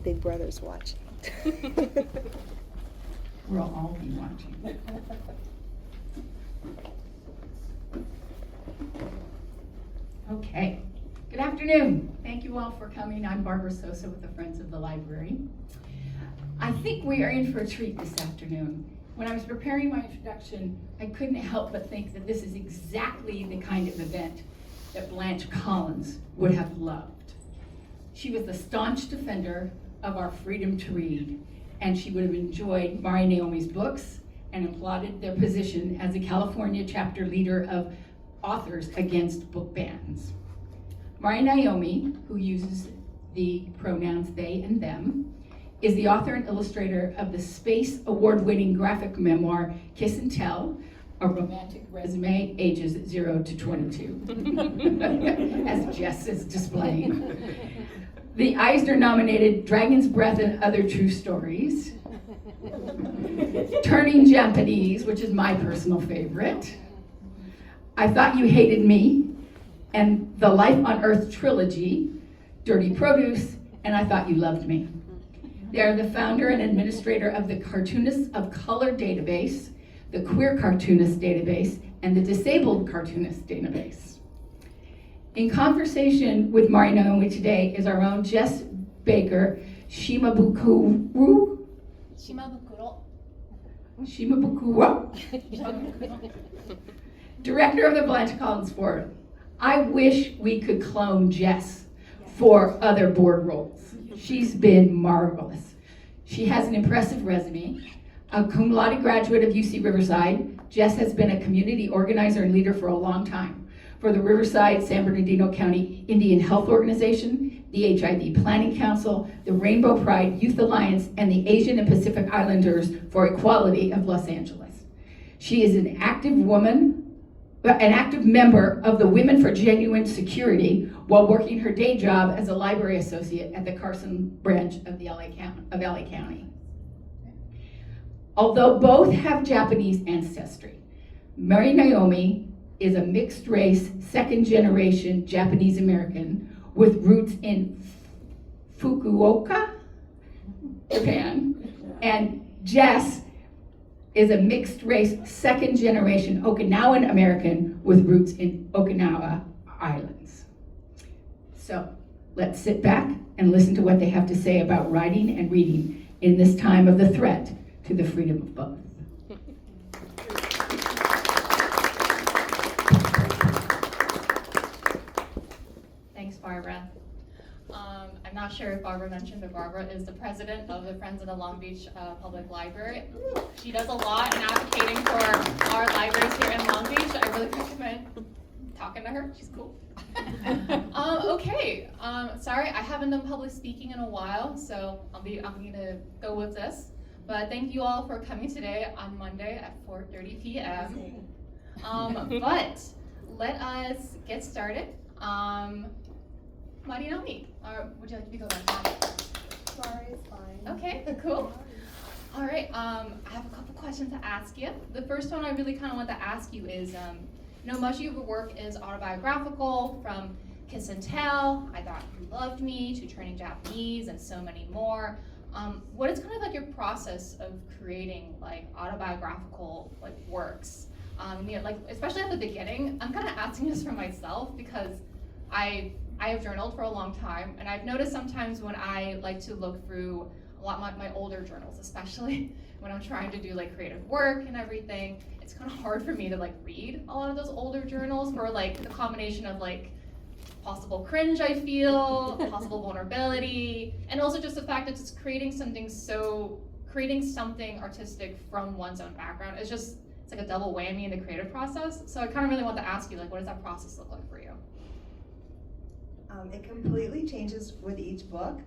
Big Brother's watching. We'll all be watching. Okay, good afternoon. Thank you all for coming. I'm Barbara Sosa with the Friends of the Library. I think we are in for a treat this afternoon. When I was preparing my introduction, I couldn't help but think that this is exactly the kind of event that Blanche Collins would have loved. She was the staunch defender of our freedom to read, and she would have enjoyed MariNaomi's books and applauded their position as a California chapter leader of Authors Against Book Bans. MariNaomi, who uses the pronouns they and them, is the author and illustrator of the Space Award-winning graphic memoir, Kiss and Tell, a romantic resume, ages 0 to 22, as Jess is displaying. The Eisner-nominated Dragon's Breath and Other True Stories, Turning Japanese, which is my personal favorite, I Thought You Hated Me, and the Life on Earth trilogy, Dirty Produce, and I Thought You Loved Me. They are the founder and administrator of the Cartoonists of Color database, the Queer Cartoonist database, and the Disabled Cartoonist database. In conversation with MariNaomi today is our own Jess Baker-Shimabukuro. Director of the Blanche Collins Forum. I wish we could clone Jess for other board roles. She's been marvelous. She has an impressive resume. A cum laude graduate of UC Riverside, Jess has been a community organizer and leader for a long time for the Riverside San Bernardino County Indian Health Organization, the HIV Planning Council, the Rainbow Pride Youth Alliance, and the Asian and Pacific Islanders for Equality of Los Angeles. She is an active member of the Women for Genuine Security while working her day job as a library associate at the Carson branch of LA County. Although both have Japanese ancestry, MariNaomi is a mixed race, second generation Japanese American with roots in Fukuoka, Japan, and Jess is a mixed race, second generation Okinawan American with roots in Okinawa Islands. So let's sit back and listen to what they have to say about writing and reading in this time of the threat to the freedom of both. Thanks, Barbara. I'm not sure if Barbara mentioned, but Barbara is the president of the Friends of the Long Beach Public Library. She does a lot in advocating for our libraries here in Long Beach. I really recommend talking to her. She's cool. Okay. Sorry, I haven't done public speaking in a while, so I'm gonna go with this. But thank you all for coming today on Monday at 4:30 p.m. But let us get started. MariNaomi, or would you like me to go back? Sorry, it's fine. Okay, cool. All right, I have a couple questions to ask you. The first one I really kind of want to ask you is, much of your work is autobiographical, from Kiss and Tell, I Thought You Loved Me, to Turning Japanese, and so many more. What is kind of like your process of creating like autobiographical like works? Especially at the beginning, I'm kind of asking this for myself because I have journaled for a long time, and I've noticed sometimes when I like to look through a lot of my older journals, especially when I'm trying to do like creative work and everything, it's kind of hard for me to like read a lot of those older journals for like the combination of like possible cringe I feel, possible vulnerability, and also just the fact that just creating something artistic from one's own background is just, it's like a double whammy in the creative process. So I kind of really want to ask you, like, what does that process look like for you? It completely changes with each book,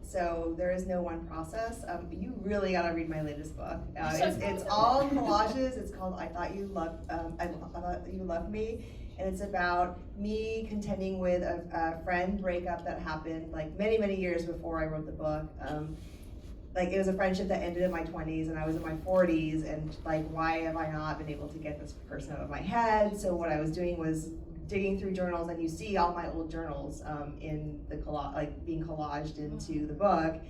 so there is no one process. You really gotta read my latest book. It's all collages. It's called I Thought You Loved Me, and it's about me contending with a friend breakup that happened like many years before I wrote the book. It was a friendship that ended in my 20s, and I was in my 40s, and like, why have I not been able to get this person out of my head? So what I was doing was digging through journals and you see all my old journals in the being collaged into the book,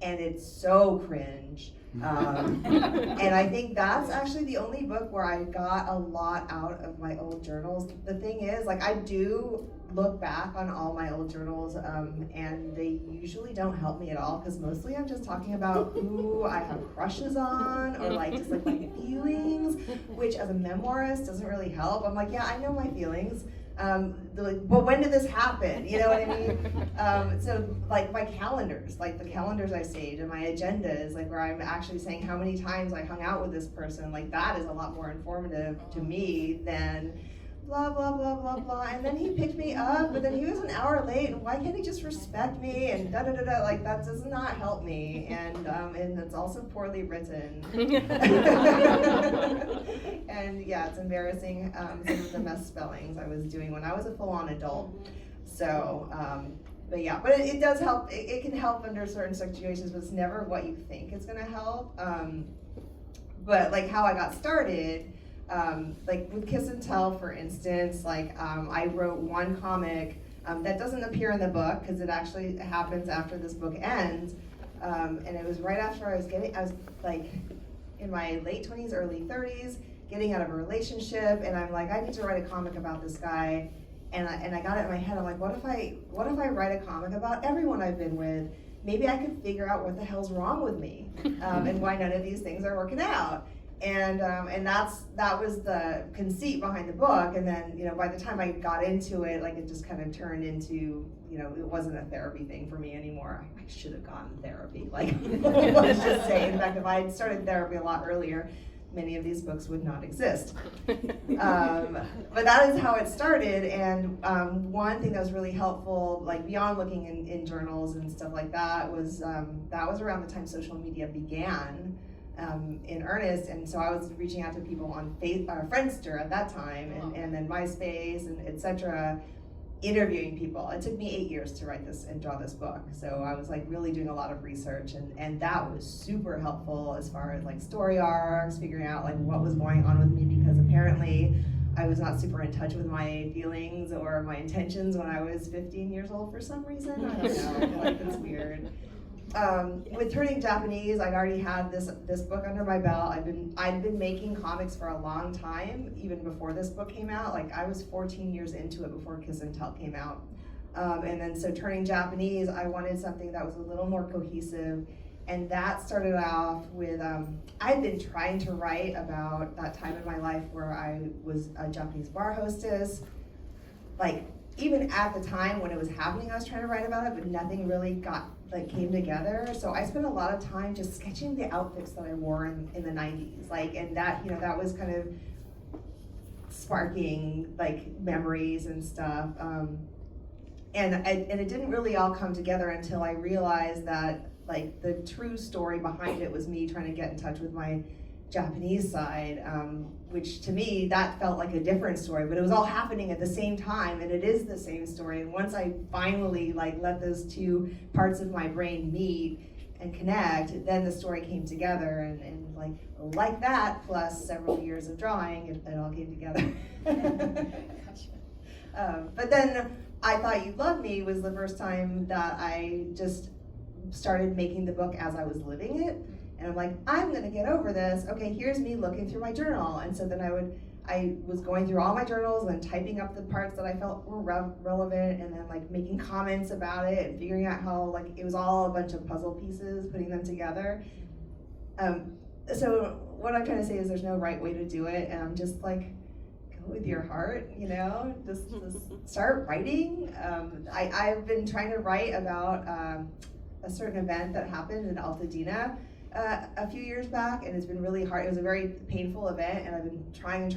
and it's so cringe. And I think that's actually the only book where I got a lot out of my old journals. The thing is, like, I do look back on all my old journals, and they usually don't help me at all, because mostly I'm just talking about who I have crushes on, or like just like my feelings, which as a memoirist doesn't really help. I'm like, yeah, I know my feelings. But when did this happen? You know what I mean? So like my calendars, like the calendars I saved, and my agendas, like where I'm actually saying how many times I hung out with this person, like that is a lot more informative to me than blah, blah, blah, blah, blah. And then he picked me up, but then he was an hour late, and why can't he just respect me? And da da da da, like that does not help me. And it's also poorly written. And yeah, it's embarrassing, some of the misspellings I was doing when I was a full-on adult. So, but yeah, but it does help. It can help under certain situations, but it's never what you think is gonna help. But like how I got started, like with Kiss and Tell, for instance, like I wrote one comic that doesn't appear in the book because it actually happens after this book ends, and it was right after I was like in my late 20s, early 30s, getting out of a relationship, and I'm like, I need to write a comic about this guy, and I got it in my head. I'm like, what if I write a comic about everyone I've been with? Maybe I could figure out what the hell's wrong with me, and why none of these things are working out. And that was the conceit behind the book. And then, you know, by the time I got into it, like it just kind of turned into, you know, it wasn't a therapy thing for me anymore. I should have gotten therapy. Like, let's just say, in fact, if I had started therapy a lot earlier, many of these books would not exist. But that is how it started. And one thing that was really helpful, like beyond looking in journals and stuff like that was around the time social media began. In earnest, and so I was reaching out to people on Friendster at that time, and then MySpace and etc., interviewing people. It took me 8 years to write this and draw this book, so I was like really doing a lot of research, and that was super helpful as far as like story arcs, figuring out like what was going on with me, because apparently I was not super in touch with my feelings or my intentions when I was 15 years old for some reason. I don't know, like it's weird. With turning Japanese, I already had this book under my belt. I'd been making comics for a long time, even before this book came out. Like I was 14 years into it before Kiss and Tell came out. And then so turning Japanese, I wanted something that was a little more cohesive. And that started off with, I'd been trying to write about that time in my life where I was a Japanese bar hostess. Like even at the time when it was happening, I was trying to write about it, but nothing really came together. So I spent a lot of time just sketching the outfits that I wore in the 90s. Like, and that, you know, that was kind of sparking like memories and stuff. And it didn't really all come together until I realized that like the true story behind it was me trying to get in touch with my Japanese side, which to me, that felt like a different story, but it was all happening at the same time, and it is the same story. And once I finally like let those two parts of my brain meet and connect, then the story came together, and like that, plus several years of drawing, it all came together. But then I Thought You Loved Me was the first time that I just started making the book as I was living it. And I'm like, I'm gonna get over this. Okay, here's me looking through my journal. And so then I was going through all my journals and then typing up the parts that I felt were relevant, and then like making comments about it and figuring out how like it was all a bunch of puzzle pieces, putting them together. So what I'm trying to say is there's no right way to do it, and I'm just like, go with your heart, you know, just start writing. I've been trying to write about a certain event that happened in Altadena a few years back, and it's been really hard. It was a very painful event, and I've been trying,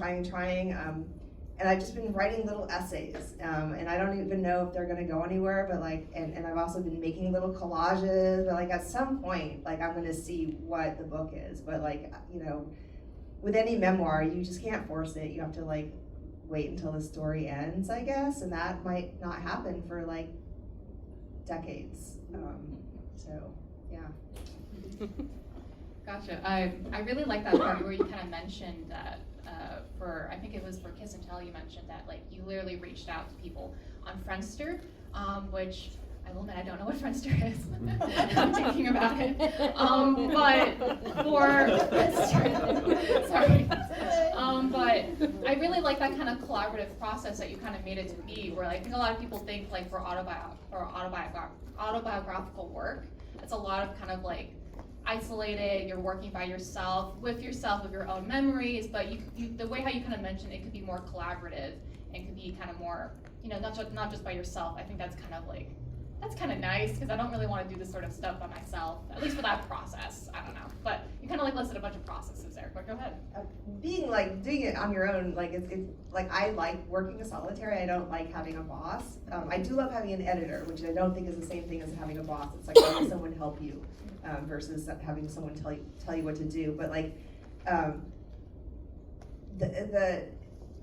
and I've just been writing little essays, and I don't even know if they're gonna go anywhere, but like, and I've also been making little collages, but like at some point, like I'm gonna see what the book is, but like, you know, with any memoir, you just can't force it. You have to like wait until the story ends, I guess, and that might not happen for like decades, so yeah. Gotcha. I really like that part where you kind of mentioned that for, I think it was for Kiss and Tell, you mentioned that like you literally reached out to people on Friendster, which I will admit I don't know what Friendster is. I'm thinking about it. But sorry. But I really like that kind of collaborative process that you kind of made it to be, where I think a lot of people think like for autobiographical work, it's a lot of kind of like isolated, you're working by yourself, with your own memories, but the way how you kind of mentioned it could be more collaborative and could be kind of more, not just by yourself. I think that's kind of nice, because I don't really want to do this sort of stuff by myself, at least for that process. I don't know, but you kind of like listed a bunch of processes there, but go ahead. Doing it on your own, like it's like I like working a solitary. I don't like having a boss. I do love having an editor, which I don't think is the same thing as having a boss. It's like having someone help you versus having someone tell you what to do. But like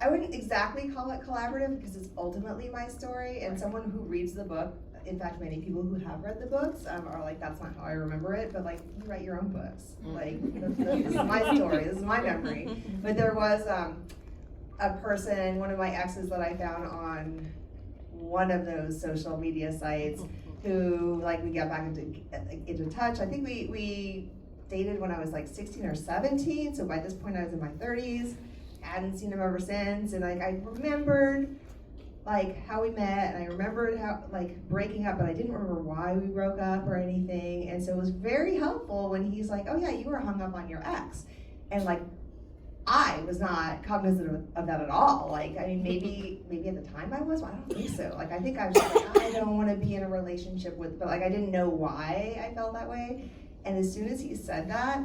I wouldn't exactly call it collaborative, because it's ultimately my story, and someone who reads the book. In fact, many people who have read the books are like, that's not how I remember it, but like, you write your own books. Like, this is my story, this is my memory. But there was a person, one of my exes that I found on one of those social media sites, who like we got back into touch. I think we dated when I was like 16 or 17, so by this point I was in my 30s. Hadn't seen him ever since, and like I remembered like how we met, and I remembered how like breaking up, but I didn't remember why we broke up or anything. And so it was very helpful when he's like, oh yeah, you were hung up on your ex. And like I was not cognizant of that at all. Like, I mean, maybe at the time I was, but I don't think so. Like, I think I was just like, I don't want to be in a relationship with, but like I didn't know why I felt that way. And as soon as he said that,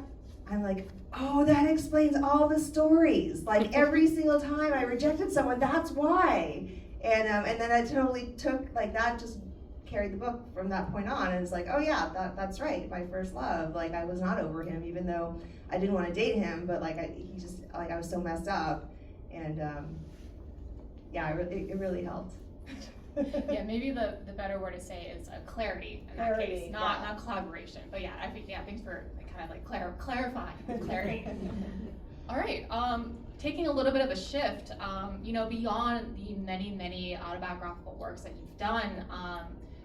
I'm like, oh, that explains all the stories. Like every single time I rejected someone, that's why. And then I totally took, like that just carried the book from that point on. And it's like, oh yeah, that's right, my first love. Like I was not over him, even though I didn't want to date him, but like I was so messed up. And yeah, it really helped. Yeah, maybe the better word to say is clarity in that case, not collaboration. But yeah, I think thanks for kind of like clarifying clarity. All right, taking a little bit of a shift, beyond the many autobiographical works that you've done,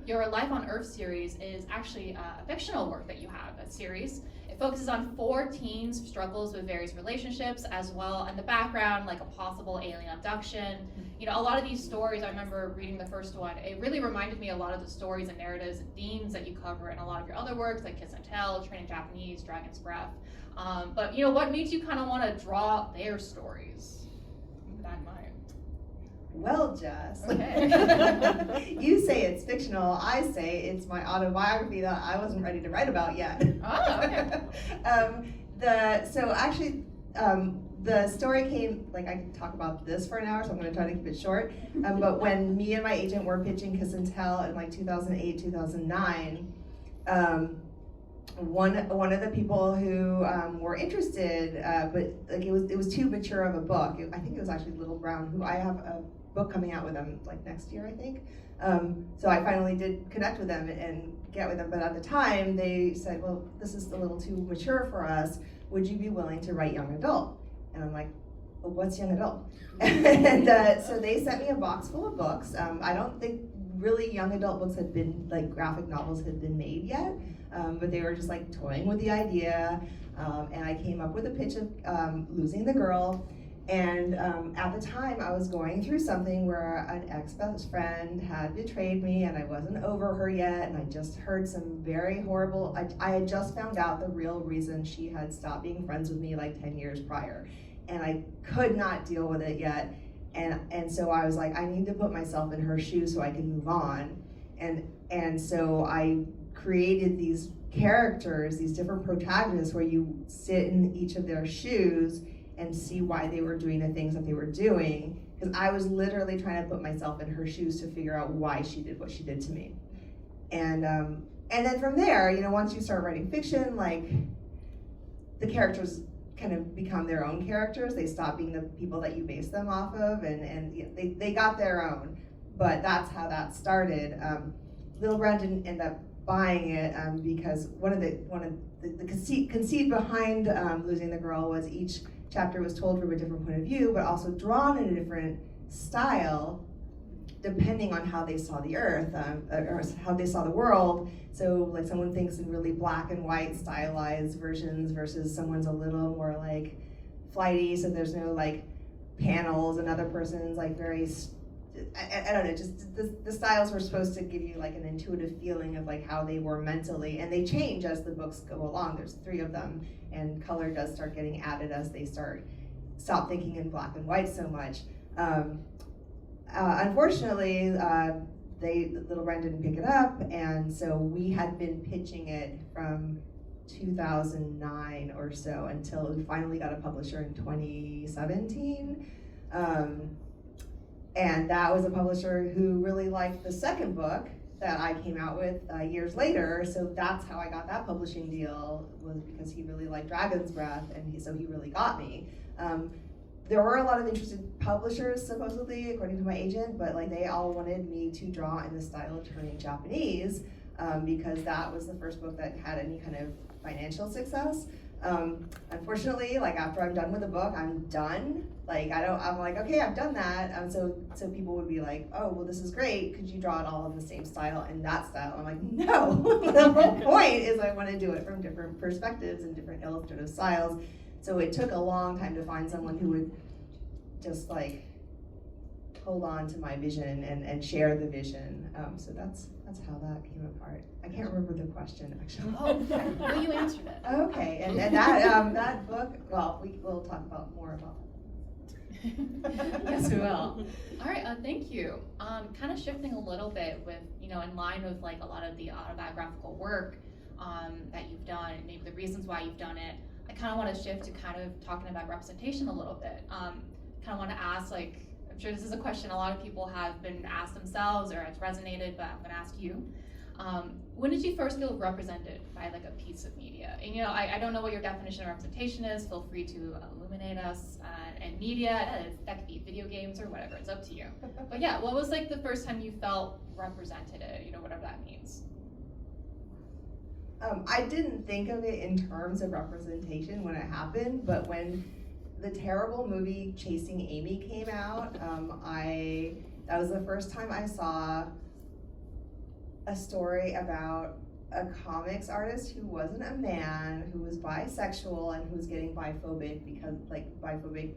your Life on Earth series is actually a fictional work that you have, a series. It focuses on 4 teens' struggles with various relationships, as well in the background, like a possible alien abduction. A lot of these stories, I remember reading the first one, it really reminded me a lot of the stories and narratives and themes that you cover in a lot of your other works, like Kiss and Tell, Training Japanese, Dragon's Breath. But what made you kind of want to draw their stories? Keep that in mind. Well, Jess, okay. You say it's fictional, I say it's my autobiography that I wasn't ready to write about yet. Oh, okay. The story came, like I could talk about this for an hour, so I'm going to try to keep it short. But when me and my agent were pitching Kiss and Tell in like 2008, 2009, one of the people who were interested, but like it was too mature of a book. I think it was actually Little Brown, who I have a book coming out with them like next year, I think. So I finally did connect with them and get with them. But at the time, they said, well, this is a little too mature for us. Would you be willing to write young adult? And I'm like, well, what's young adult? And so they sent me a box full of books. I don't think really young adult books had been, like graphic novels had been made yet, but they were just like toying with the idea. And I came up with a pitch of Losing the Girl. And at the time I was going through something where an ex-best friend had betrayed me and I wasn't over her yet, and I just heard some very horrible, I had just found out the real reason she had stopped being friends with me like 10 years prior. And I could not deal with it yet. And so I was like, I need to put myself in her shoes so I can move on. And so I created these characters, these different protagonists where you sit in each of their shoes and see why they were doing the things that they were doing. Because I was literally trying to put myself in her shoes to figure out why she did what she did to me. And then from there, once you start writing fiction, like the characters kind of become their own characters. They stop being the people that you base them off of, and they got their own. But that's how that started. Little Brown didn't end up buying it because one of the conceit behind Losing the Girl was each chapter was told from a different point of view, but also drawn in a different style, depending on how they saw the earth, or how they saw the world. So like someone thinks in really black and white stylized versions versus someone's a little more like flighty, so there's no like panels. Another person's like very, I don't know, just the styles were supposed to give you like an intuitive feeling of like how they were mentally, and they change as the books go along. There's 3 of them, and color does start getting added as they stop thinking in black and white so much. Unfortunately, Little Brand didn't pick it up, and so we had been pitching it from 2009 or so until we finally got a publisher in 2017. And that was a publisher who really liked the second book that I came out with years later, so that's how I got that publishing deal, was because he really liked Dragon's Breath, and so he really got me. There were a lot of interested publishers, supposedly, according to my agent, but like they all wanted me to draw in the style of turning Japanese, because that was the first book that had any kind of financial success. Unfortunately, like after I'm done with the book, I'm done. Like I'm like, okay, I've done that. So people would be like, oh, well, this is great. Could you draw it all in the same style and that style? I'm like, no. The whole point is I want to do it from different perspectives and different illustrative styles. So it took a long time to find someone who would just like hold on to my vision and share the vision. So that's how that came apart. I can't remember the question actually. Oh, well, you answered it. Okay, and that that book. Well, we'll talk about more about that. Yes, we will. All right, thank you. Kind of shifting a little bit with, in line with like a lot of the autobiographical work that you've done, and maybe the reasons why you've done it. I kind of want to shift to kind of talking about representation a little bit. Kind of want to ask, like, I'm sure this is a question a lot of people have been asked themselves or it's resonated, but I'm going to ask you. When did you first feel represented by like a piece of media? And I don't know what your definition of representation is. Feel free to illuminate us. And media, that could be video games or whatever. It's up to you. But yeah, what was like the first time you felt represented? Whatever that means. I didn't think of it in terms of representation when it happened, but when the terrible movie Chasing Amy came out, that was the first time I saw a story about a comics artist who wasn't a man, who was bisexual, and who was getting biphobic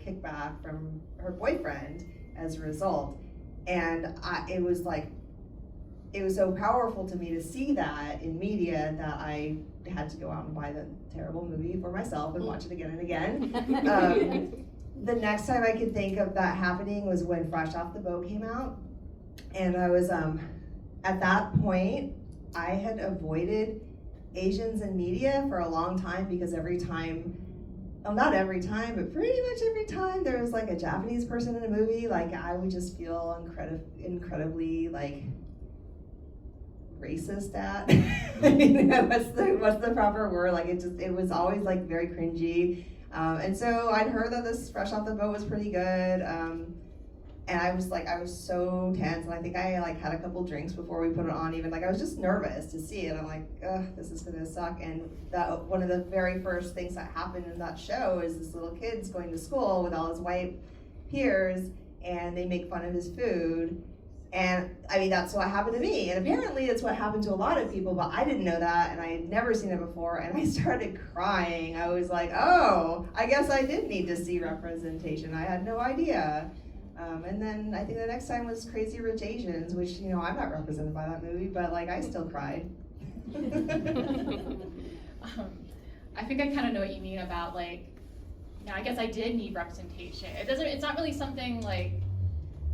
kickback from her boyfriend as a result. And it was so powerful to me to see that in media that I had to go out and buy the terrible movie for myself and watch it again and again. The next time I could think of that happening was when Fresh Off the Boat came out. And I was, at that point, I had avoided Asians in media for a long time because every time, well, not every time, but pretty much every time there was like a Japanese person in a movie, like I would just feel incredibly like racist at. I mean, what's the proper word? Like it was always like very cringy. And so I'd heard that this Fresh Off the Boat was pretty good. And I was so tense, and I think I like had a couple drinks before we put it on. Even like I was just nervous to see it. I'm like, ugh, this is gonna suck. And that one of the very first things that happened in that show is this little kid's going to school with all his white peers, and they make fun of his food. And I mean, that's what happened to me. And apparently it's what happened to a lot of people, but I didn't know that, and I had never seen it before, and I started crying. I was like, oh, I guess I did need to see representation. I had no idea. And then I think the next time was Crazy Rich Asians, which, I'm not represented by that movie, but like I still cried. I think I kind of know what you mean about like, I guess I did need representation. It's not really something like,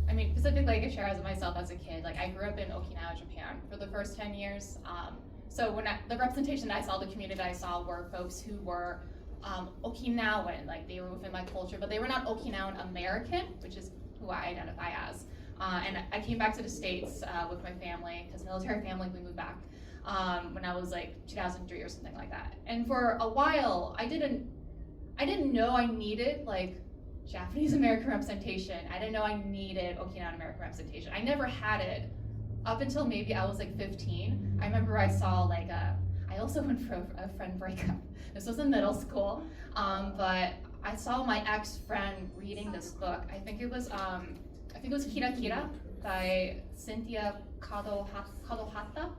I mean, specifically I could share as myself as a kid. Like I grew up in Okinawa, Japan for the first 10 years. So when the representation that I saw, the community that I saw were folks who were Okinawan, like they were within my culture, but they were not Okinawan American, which is who I identify as. And I came back to the States with my family, because military family, we moved back when I was like 2003 or something like that. And for a while, I didn't know I needed like Japanese American representation. I didn't know I needed Okinawan American representation. I never had it up until maybe I was like 15. I remember I saw like I also went for a friend breakup. This was in middle school, but I saw my ex-friend reading this book. I think it was Kira Kira by Cynthia Kadohata.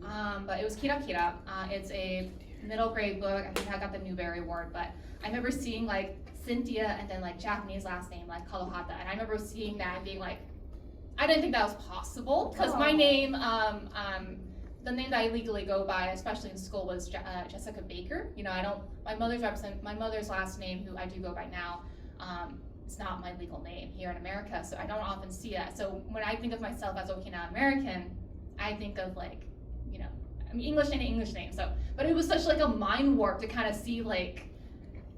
But it was Kira Kira. It's a middle grade book. I think I got the Newbery Award, but I remember seeing like Cynthia and then like Japanese last name like Kadohata, and I remember seeing that and being like, I didn't think that was possible because my name, the name that I legally go by, especially in school, was Jessica Baker. You know, my mother's last name, who I do go by now, it's not my legal name here in America, so I don't often see that. So when I think of myself as Okinawa American, I think of like, you know, I mean, English name. So, but it was such like a mind warp to kind of see like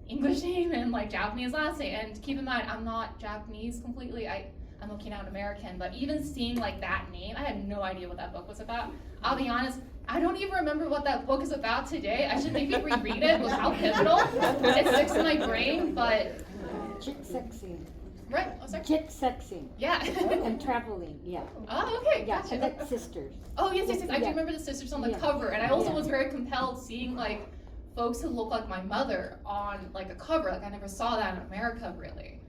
English name and like Japanese last name. And keep in mind, I'm not Japanese completely. I'm Okinawan American, but even seeing like that name, I had no idea what that book was about. I'll be honest, I don't even remember what that book is about today. I should maybe reread it. It was how pivotal. It sticks in my brain, but. Jit-sexing. Right, oh sorry. Jit-sexing. Yeah. And traveling, yeah. Oh, okay, Yeah, gotcha. and that's sisters. Oh, yes. I do Yeah. remember the sisters on the Yeah. cover, and I also Yeah. was very compelled seeing like folks who look like my mother on like a cover. Like I never saw that in America really.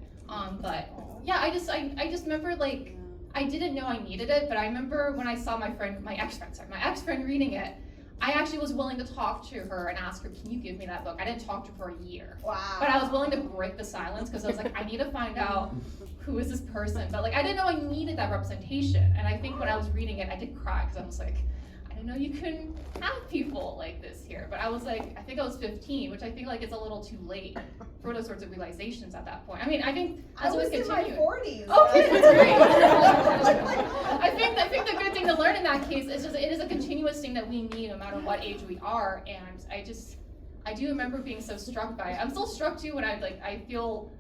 But yeah, I just remember like I didn't know I needed it, but I remember when I saw my ex-friend reading it, I actually was willing to talk to her and ask her, can you give me that book? I didn't talk to her for a year. Wow. But I was willing to break the silence because I was like, I need to find out who is this person. But like I didn't know I needed that representation. And I think when I was reading it, I did cry because I was like, I didn't know you couldn't have people like this here. But I was like, I think I was 15, which I think like it's a little too late for those sorts of realizations at that point. I mean, I think I as was always in my continued. 40s. Okay, that's great. I think the good thing to learn in that case is just it is a continuous thing that we need no matter what age we are. And I do remember being so struck by it. I'm still struck too when I feel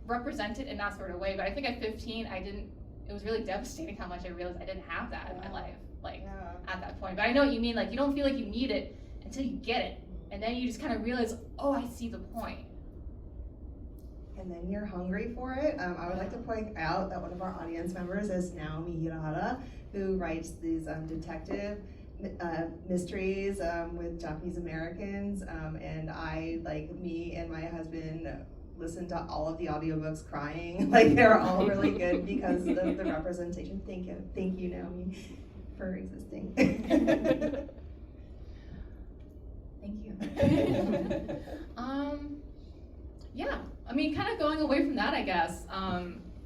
represented in that sort of way. But I think at 15 it was really devastating how much I realized I didn't have that in my life, like at that point. But I know what you mean, like you don't feel like you need it until you get it. And then you just kind of realize, oh, I see the point. And then you're hungry for it. I would like to point out that one of our audience members is MariNaomi Hirahara, who writes these detective mysteries with Japanese Americans. And me and my husband listened to all of the audiobooks crying. Like they're all really good because of the representation. Thank you, Naomi, for existing. Thank you. Yeah, I mean, kind of going away from that, I guess.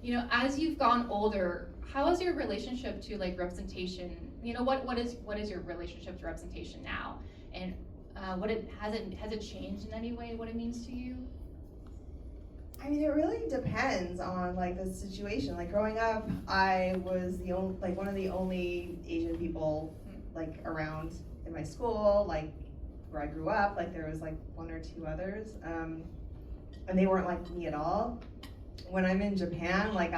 You know, as you've gone older, how is your relationship to like representation? You know, what is your relationship to representation now, and has it changed in any way? What it means to you? I mean, it really depends on like the situation. Like growing up, I was one of the only Asian people like around in my school, like where I grew up. Like there was like one or two others, and they weren't like me at all. When I'm in Japan, like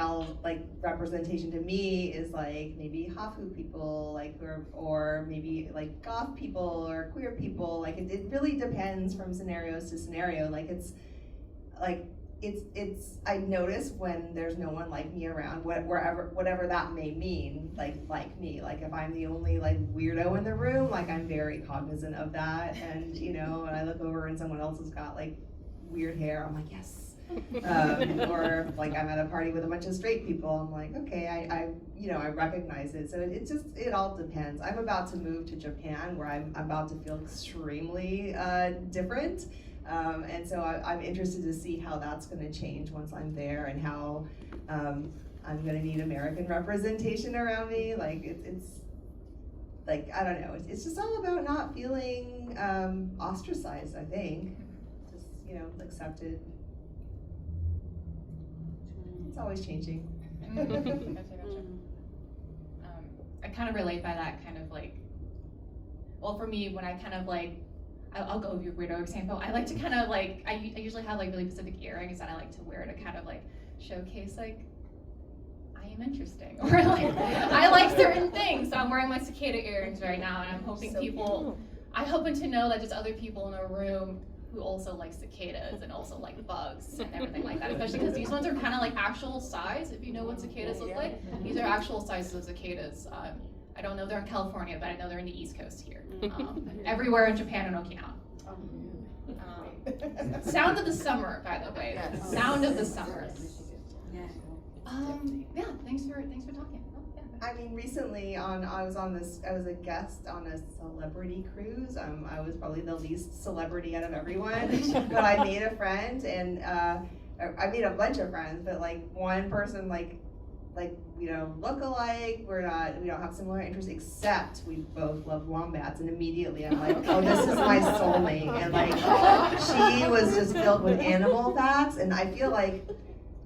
representation to me is like maybe hafu people, like or maybe like goth people or queer people. Like it really depends from scenarios to scenario. Like it's I notice when there's no one like me around, whatever that may mean, like me. Like if I'm the only like weirdo in the room, like I'm very cognizant of that. And you know, when I look over and someone else has got like weird hair, I'm like, yes. Or like I'm at a party with a bunch of straight people, I'm like, okay, I recognize it. So it all depends. I'm about to move to Japan where I'm about to feel extremely different. And so I'm interested to see how that's going to change once I'm there, and how I'm going to need American representation around me. Like it's like, I don't know. It's just all about not feeling ostracized. I think just accepted. It's always changing. Gotcha. I kind of relate by that kind of like. Well, for me, when I kind of like. I'll go with your weirdo example. I like to kind of like, I usually have like really specific earrings that I like to wear to kind of like showcase like, I am interesting. Or like, I like certain things. So I'm wearing my cicada earrings right now, and I'm hoping I happen to know that there's other people in the room who also like cicadas and also like bugs and everything like that. Especially because these ones are kind of like actual size, if you know what cicadas look like. These are actual sizes of cicadas. I don't know they're in California, but I know they're in the East Coast here. Everywhere in Japan and Okinawa. Sound of the summer, by the way. Yes. Sound of the summer. Yeah. Yeah, thanks for talking. Oh, yeah. I mean, recently I was a guest on a celebrity cruise. I was probably the least celebrity out of everyone, but I made a friend, and I made a bunch of friends, but like one person like we don't look alike, we don't have similar interests, except we both love wombats, and immediately I'm like, oh, this is my soulmate, and like she was just filled with animal facts, and I feel like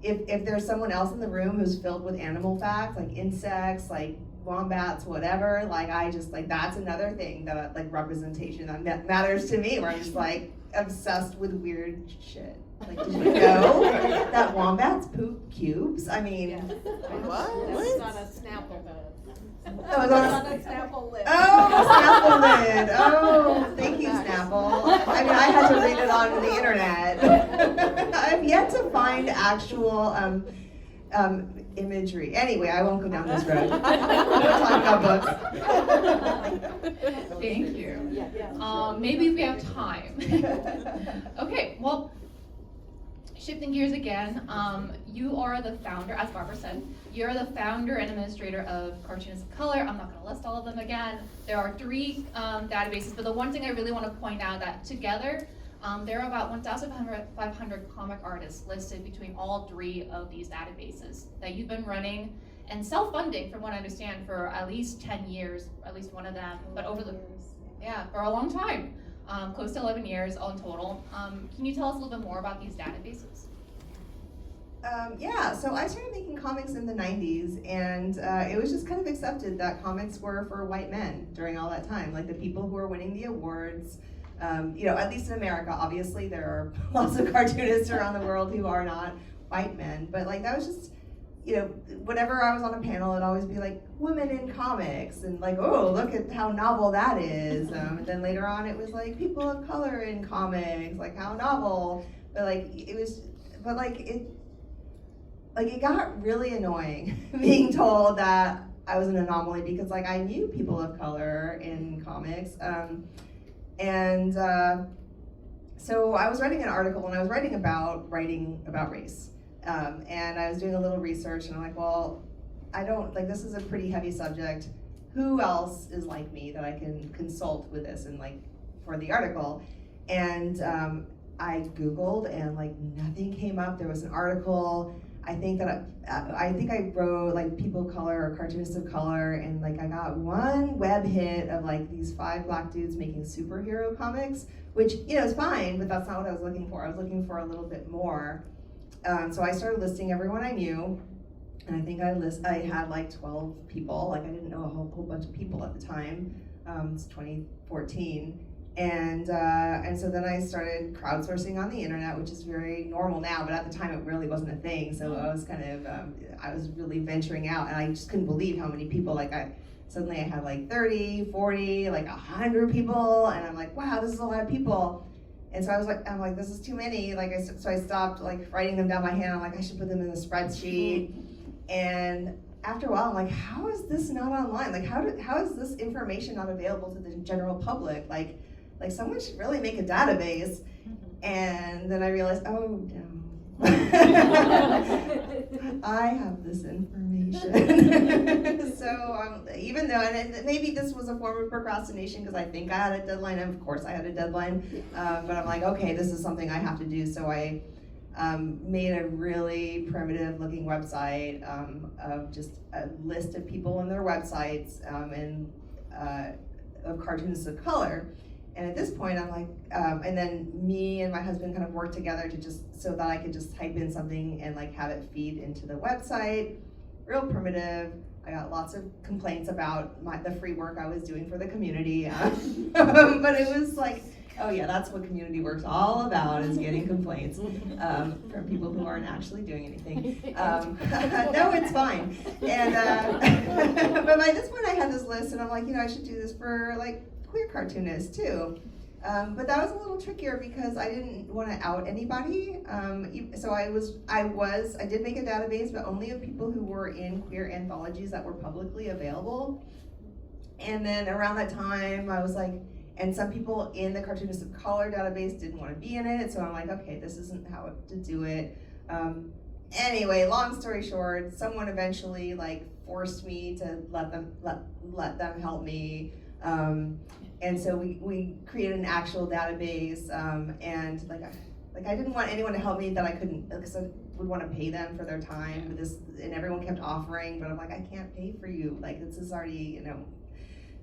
if there's someone else in the room who's filled with animal facts, like insects, like wombats, whatever, like I just like that's another thing that like representation that matters to me, where I'm just like obsessed with weird shit. Like, did you know that wombats poop cubes? I mean, What? It's on a Snapple. oh, it's on a Snapple lid. Oh, Snapple lid. Oh, thank you, Snapple. I mean, I had to read it on the internet. I've yet to find actual imagery. Anyway, I won't go down this road. We'll talk about books. Thank you. Yeah. Maybe we have time. Okay, well, shifting gears again, you are the founder, as Barbara said, you're the founder and administrator of Cartoonists of Color. I'm not going to list all of them again. There are 3 databases, but the one thing I really want to point out that together, there are about 1,500 comic artists listed between all 3 of these databases that you've been running and self-funding, from what I understand, for at least 10 years, at least one of them, but for a long time. Close to 11 years all in total. Can you tell us a little bit more about these databases? Yeah, so I started making comics in the 90s, and it was just kind of accepted that comics were for white men during all that time, like the people who were winning the awards. At least in America, obviously there are lots of cartoonists around the world who are not white men, but like that was just, whenever I was on a panel, it'd always be like women in comics, and like, oh, look at how novel that is. And then later on, it was like people of color in comics, like how novel. But it got really annoying being told that I was an anomaly, because like I knew people of color in comics, so I was writing an article, and I was writing about race. And I was doing a little research, and I'm like, well, this is a pretty heavy subject. Who else is like me that I can consult with this and like for the article? And I Googled, and like nothing came up. There was an article. I think I wrote like people of color or cartoonists of color, and like I got one web hit of like these 5 black dudes making superhero comics, which is fine, but that's not what I was looking for. I was looking for a little bit more. So I started listing everyone I knew, and I think I had like 12 people. Like I didn't know a whole bunch of people at the time. It's 2014, and so then I started crowdsourcing on the internet, which is very normal now, but at the time it really wasn't a thing. So I was kind of I was really venturing out, and I just couldn't believe how many people. Suddenly I had like 30, 40, like 100 people, and I'm like, wow, this is a lot of people. And so I'm like, this is too many. So I stopped like writing them down by hand. I'm like, I should put them in the spreadsheet. And after a while, I'm like, how is this not online? Like, how is this information not available to the general public? Like someone should really make a database. And then I realized, oh no, I have this information. So even though, and maybe this was a form of procrastination because I think I had a deadline, and of course I had a deadline, but I'm like, okay, this is something I have to do. So I made a really primitive looking website of just a list of people and their websites of cartoonists of color. And at this point, I'm like, and then me and my husband kind of worked together to so that I could just type in something and like have it feed into the website. Real primitive. I got lots of complaints about the free work I was doing for the community. But it was like, oh yeah, that's what community work's all about, is getting complaints from people who aren't actually doing anything. No, it's fine. And but by this point, I had this list, and I'm like, I should do this for like queer cartoonists too. But that was a little trickier because I didn't want to out anybody. So I did make a database, but only of people who were in queer anthologies that were publicly available. And then around that time, I was like, And some people in the Cartoonists of Color database didn't want to be in it, so I'm like, okay, this isn't how to do it. Anyway, long story short, someone eventually like forced me to let them help me. And so we created an actual database, and like I didn't want anyone to help me that I couldn't, because I would want to pay them for their time with this, and everyone kept offering, but I'm like, I can't pay for you, like this is already, you know,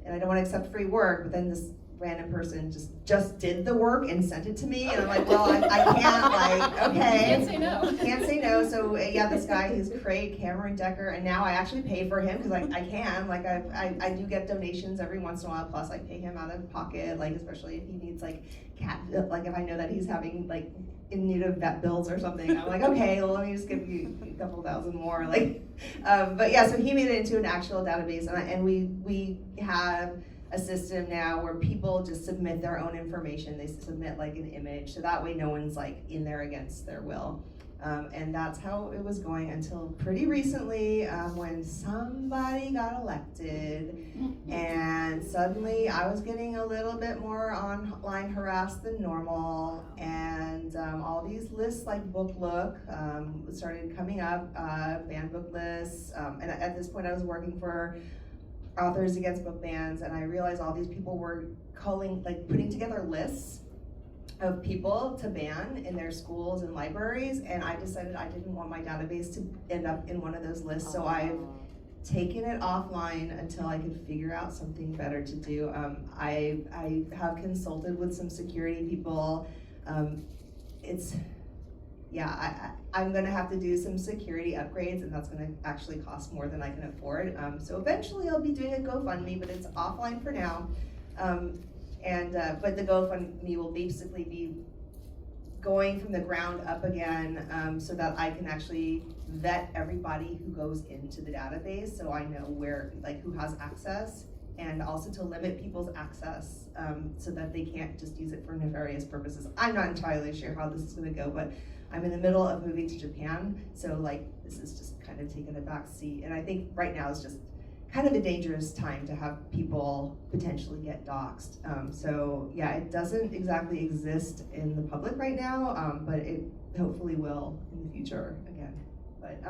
and I don't want to accept free work. But then this random person just did the work and sent it to me, and I'm like, well, I can't, like, okay. Can't say no. Can't say no. So yeah, this guy, he's great, Cameron Decker, and now I actually pay for him because I can. Like I do get donations every once in a while. Plus I pay him out of pocket, like especially if he needs like like if I know that he's having like in need of vet bills or something. I'm like, okay, well, let me just give you a couple thousand more, like. But yeah, so he made it into an actual database, and we have a system now where people just submit their own information. They submit like an image, so that way no one's like in there against their will. And that's how it was going until pretty recently, when somebody got elected, and suddenly I was getting a little bit more online harassed than normal, and all these lists like Book Look started coming up, ban book lists, and at this point I was working for Authors Against Book Bans, and I realized all these people were putting together lists of people to ban in their schools and libraries, and I decided I didn't want my database to end up in one of those lists, so I've taken it offline until I could figure out something better to do. I have consulted with some security people. I'm gonna have to do some security upgrades, and that's gonna actually cost more than I can afford. So eventually I'll be doing a GoFundMe, but it's offline for now. But the GoFundMe will basically be going from the ground up again, so that I can actually vet everybody who goes into the database, so I know who has access, and also to limit people's access, so that they can't just use it for nefarious purposes. I'm not entirely sure how this is gonna go, but I'm in the middle of moving to Japan, so like this is just kind of taking a back seat, and I think right now is just kind of a dangerous time to have people potentially get doxxed. So yeah, it doesn't exactly exist in the public right now, but it hopefully will in the future again. But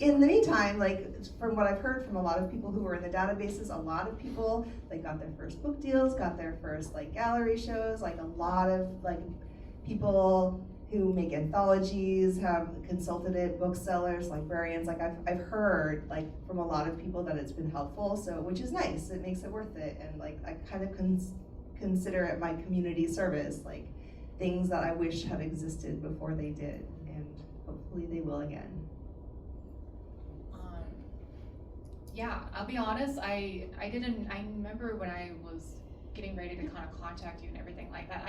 in the meantime, like from what I've heard from a lot of people who were in the databases, a lot of people like got their first book deals, got their first like gallery shows, like a lot of like people who make anthologies have consulted it, booksellers, librarians. Like I've heard like from a lot of people that it's been helpful, so which is nice. It makes it worth it, and like I kind of consider it my community service, like things that I wish had existed before they did, and hopefully they will again. Yeah, I'll be honest, I remember when I was getting ready to kind of contact you and everything like that,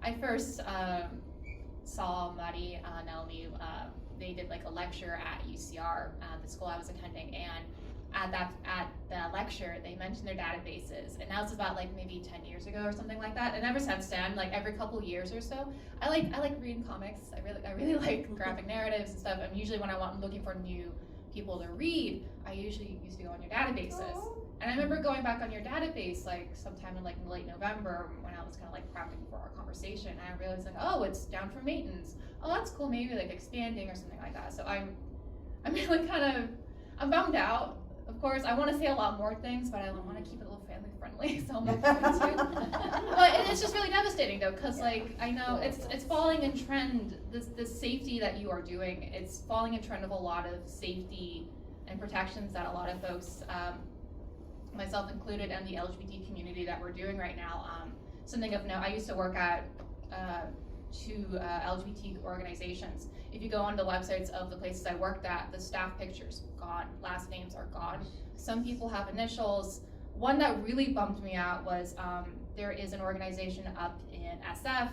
I first saw MariNaomi, they did like a lecture at UCR, the school I was attending, and at the lecture they mentioned their databases, and that was about like maybe 10 years ago or something like that, and ever since then, like every couple years or so, I like reading comics. I really like graphic narratives and stuff, and usually when I'm looking for new people to read, I usually used to go on your databases. And I remember going back on your database like sometime in like late November when I was kind of like prepping for our conversation, and I realized like, oh, it's down for maintenance. Oh, that's cool, maybe like expanding or something like that. So I'm really I'm bummed out. Of course, I want to say a lot more things, but I want to keep it a little family friendly, so I'm not going to. But it's just really devastating though, because like I know it's falling in trend. This safety that you are doing, it's falling in trend of a lot of safety and protections that a lot of folks, myself included, and the LGBT community that we're doing right now. Something of note, I used to work at two LGBT organizations. If you go on the websites of the places I worked at, the staff pictures gone, last names are gone. Some people have initials. One that really bummed me out was there is an organization up in SF.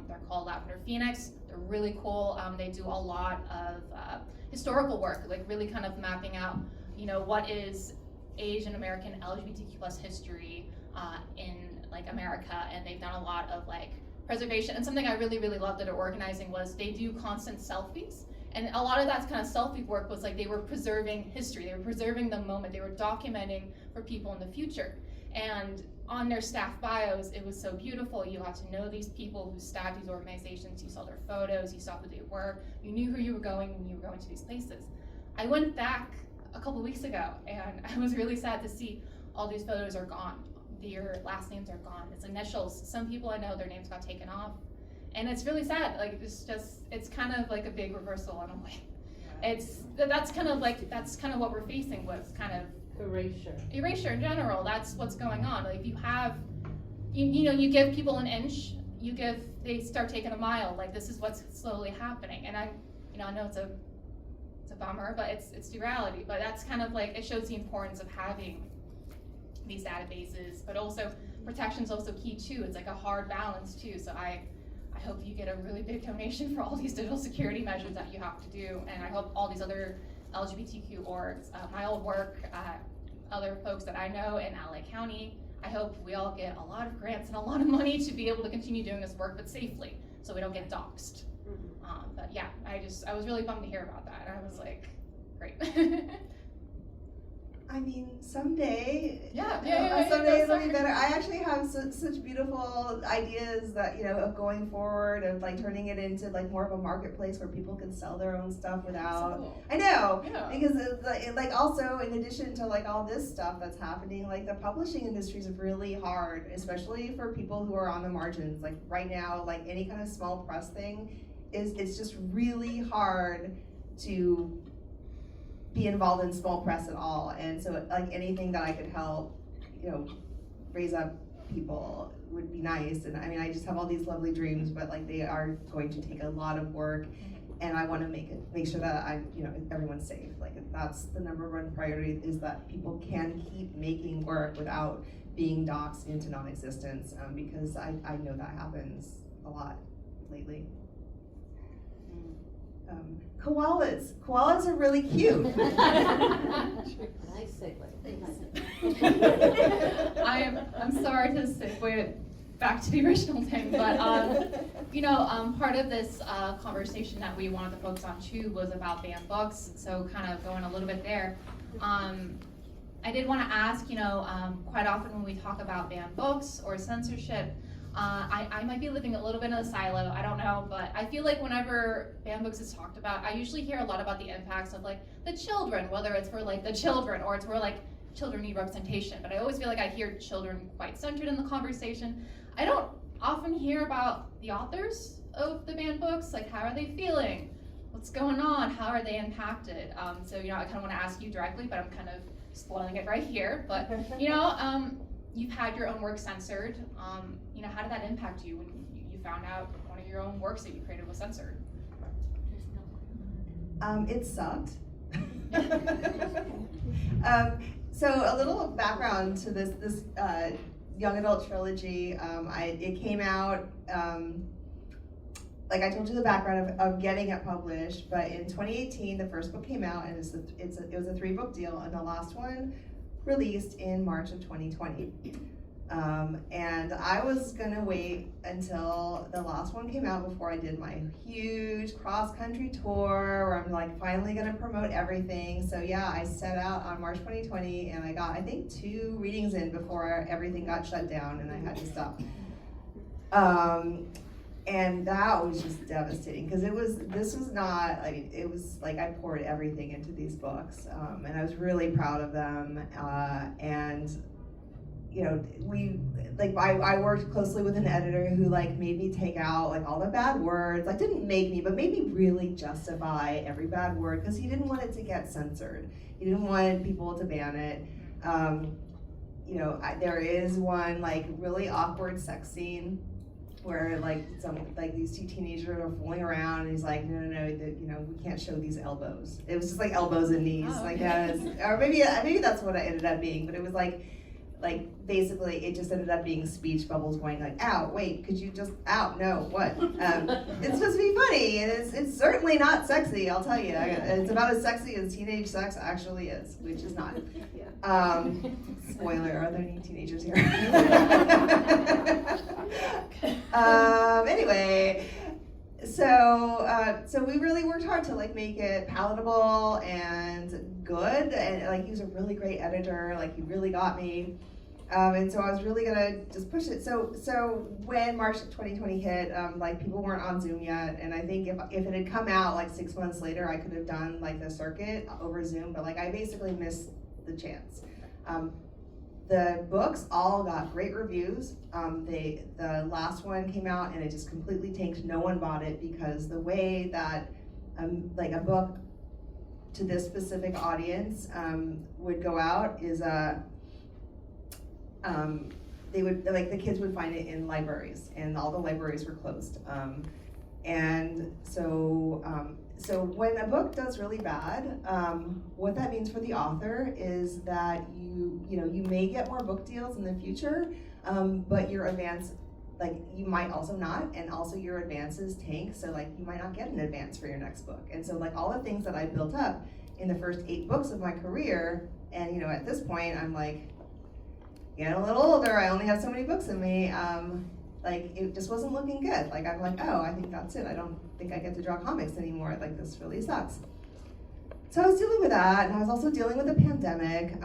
They're called Lavender Phoenix. They're really cool. They do a lot of historical work, like really kind of mapping out, what is Asian American LGBTQ plus history in like America, and they've done a lot of like preservation. And something I really, really loved that they're organizing was they do constant selfies. And a lot of that kind of selfie work was like they were preserving history, they were preserving the moment, they were documenting for people in the future. And on their staff bios, it was so beautiful. You got to know these people who staffed these organizations. You saw their photos, you saw who they were, you knew who you were going when you were going to these places. I went back a couple weeks ago, and I was really sad to see all these photos are gone. Their last names are gone. It's initials. Some people I know, their names got taken off. And it's really sad. Like, it's kind of like a big reversal in a way. That's kind of what we're facing with kind of erasure in general. That's what's going on. Like, if you have, you give people an inch, they start taking a mile. Like, this is what's slowly happening. And I know it's a bummer, but it's the reality. But that's kind of like, it shows the importance of having these databases, but also protection's also key too. It's like a hard balance too. So I hope you get a really big donation for all these digital security measures that you have to do, and I hope all these other LGBTQ orgs, my old work, other folks that I know in LA County, I hope we all get a lot of grants and a lot of money to be able to continue doing this work, but safely, so we don't get doxxed. But yeah, I was really bummed to hear about that, and I was like, great. I mean, someday, yeah, someday it'll be better. I actually have such beautiful ideas that, of going forward, of like turning it into like more of a marketplace where people can sell their own stuff without. So cool. I know, because like also in addition to like all this stuff that's happening, like the publishing industry is really hard, especially for people who are on the margins. Like right now, like any kind of small press thing it's just really hard to be involved in small press at all, and so like anything that I could help, raise up people would be nice. And I mean, I just have all these lovely dreams, but like they are going to take a lot of work, and I want to make sure that everyone's safe. Like that's the #1 priority, is that people can keep making work without being doxxed into non-existence, because I know that happens a lot lately. Koalas are really cute. Nice segue. I'm sorry to segue it back to the original thing, but part of this conversation that we wanted to focus on too was about banned books. So kind of going a little bit there. I did want to ask, quite often when we talk about banned books or censorship, I might be living a little bit in a silo, I don't know, but I feel like whenever banned books is talked about, I usually hear a lot about the impacts of like the children, whether it's for like the children or it's for like children need representation, but I always feel like I hear children quite centered in the conversation. I don't often hear about the authors of the banned books, like how are they feeling? What's going on? How are they impacted? So, I kind of want to ask you directly, but I'm kind of spoiling it right here, but you've had your own work censored. How did that impact you when you found out one of your own works that you created was censored? It sucked. So a little background to this young adult trilogy. It came out, like I told you the background of getting it published, but in 2018 the first book came out, and it was a 3-book deal, and the last one released in March of 2020. And I was gonna wait until the last one came out before I did my huge cross-country tour where I'm like finally gonna promote everything. So yeah, I set out on March 2020, and I got, I think, 2 readings in before everything got shut down and I had to stop. And that was just devastating, because it was like I poured everything into these books, and I was really proud of them, and I worked closely with an editor who like made me take out like all the bad words, like didn't make me, but made me really justify every bad word, because he didn't want it to get censored. He didn't want people to ban it. There is one like really awkward sex scene where these 2 teenagers are fooling around, and he's like, no, we can't show these elbows. It was just like elbows and knees, like that, or maybe that's what it ended up being, but it was like basically it just ended up being speech bubbles going like, ow, wait, could you just, ow, no, what? It's supposed to be funny, and it's certainly not sexy, I'll tell you. It's about as sexy as teenage sex actually is, which is not. Spoiler, are there any teenagers here? Anyway, so we really worked hard to like make it palatable and good, and like he was a really great editor, like he really got me. And so I was really gonna just push it. So when March 2020 hit, like people weren't on Zoom yet, and I think if it had come out like 6 months later, I could have done like the circuit over Zoom, but like I basically missed the chance. The books all got great reviews. The last one came out and it just completely tanked. No one bought it because the way that like a book to this specific audience would go out is they would, like, the kids would find it in libraries, and all the libraries were closed. And so when a book does really bad, what that means for the author is that you may get more book deals in the future, but your advance, like, you might also not, and also your advances tank, so like you might not get an advance for your next book. And so like all the things that I built up in the first 8 books of my career, and at this point I'm like, getting a little older, I only have so many books in me, like it just wasn't looking good. Like I'm like, oh, I think that's it. I don't think I get to draw comics anymore. Like this really sucks. So I was dealing with that, and I was also dealing with the pandemic.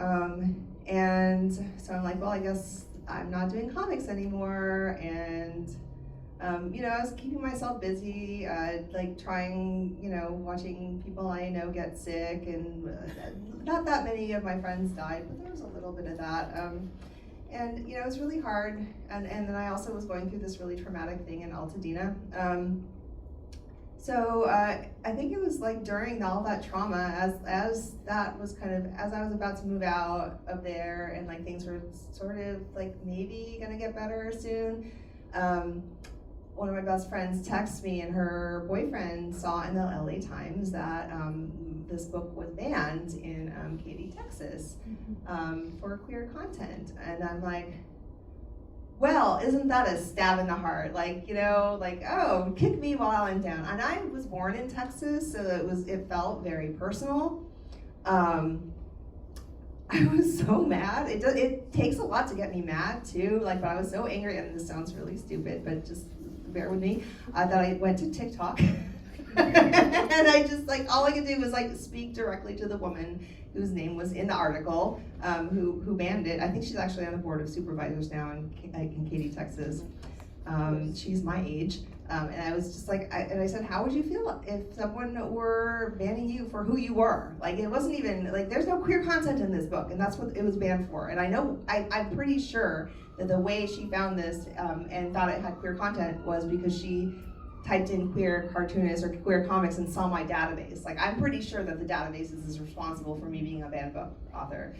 And so I'm like, well, I guess I'm not doing comics anymore. And I was keeping myself busy, like trying, watching people I know get sick, and not that many of my friends died, but there was a little bit of that. And it was really hard, and then I also was going through this really traumatic thing in Altadena. So I think it was like during all that trauma, as that was as I was about to move out of there, and like things were sort of like maybe gonna get better soon, one of my best friends texted me, and her boyfriend saw in the LA Times that this book was banned in Katy, Texas, for queer content. And I'm like, well, isn't that a stab in the heart? Like, oh, kick me while I'm down. And I was born in Texas, so it felt very personal. I was so mad. It takes a lot to get me mad too. Like, but I was so angry, and this sounds really stupid, but just bear with me, that I went to TikTok. And I just, like, all I could do was like speak directly to the woman whose name was in the article, who banned it. I think she's actually on the board of supervisors now in Katy, Texas. She's my age. And I was just like, I said, how would you feel if someone were banning you for who you were? Like, it wasn't even, like, there's no queer content in this book, and that's what it was banned for. And I know, I'm pretty sure that the way she found this and thought it had queer content was because she typed in queer cartoonists or queer comics and saw my database. Like, I'm pretty sure that the database is responsible for me being a banned book author.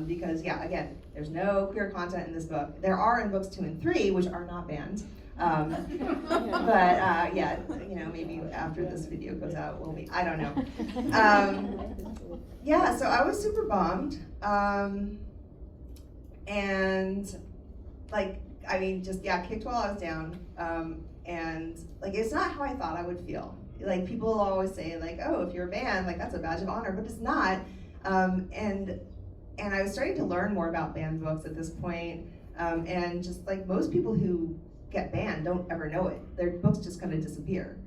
Because, yeah, again, there's no queer content in this book. There are in books 2 and 3, which are not banned. But yeah, maybe after this video goes out, we'll be, I don't know. Yeah, so I was super bummed. And like, I mean, just, yeah, kicked while I was down. And like, it's not how I thought I would feel. Like, people always say like, oh, if you're a banned, like, that's a badge of honor, but it's not. And I was starting to learn more about banned books at this point. And just like most people who get banned don't ever know it. Their books just kind of disappear.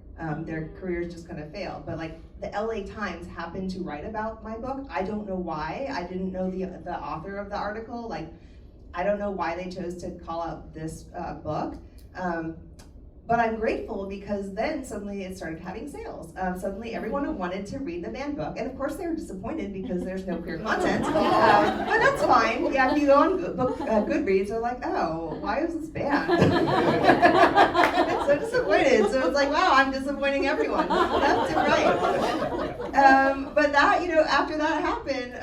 Their careers just kind of fail. But like, the LA Times happened to write about my book. I don't know why. I didn't know the author of the article. Like, I don't know why they chose to call out this book. But I'm grateful, because then suddenly it started having sales. Suddenly everyone wanted to read the banned book. And of course they were disappointed because there's no queer content. But that's fine. Yeah, if you go on Goodreads, they're like, oh, why is this banned? So disappointed. So it's like, wow, I'm disappointing everyone. That's right. But that, after that happened,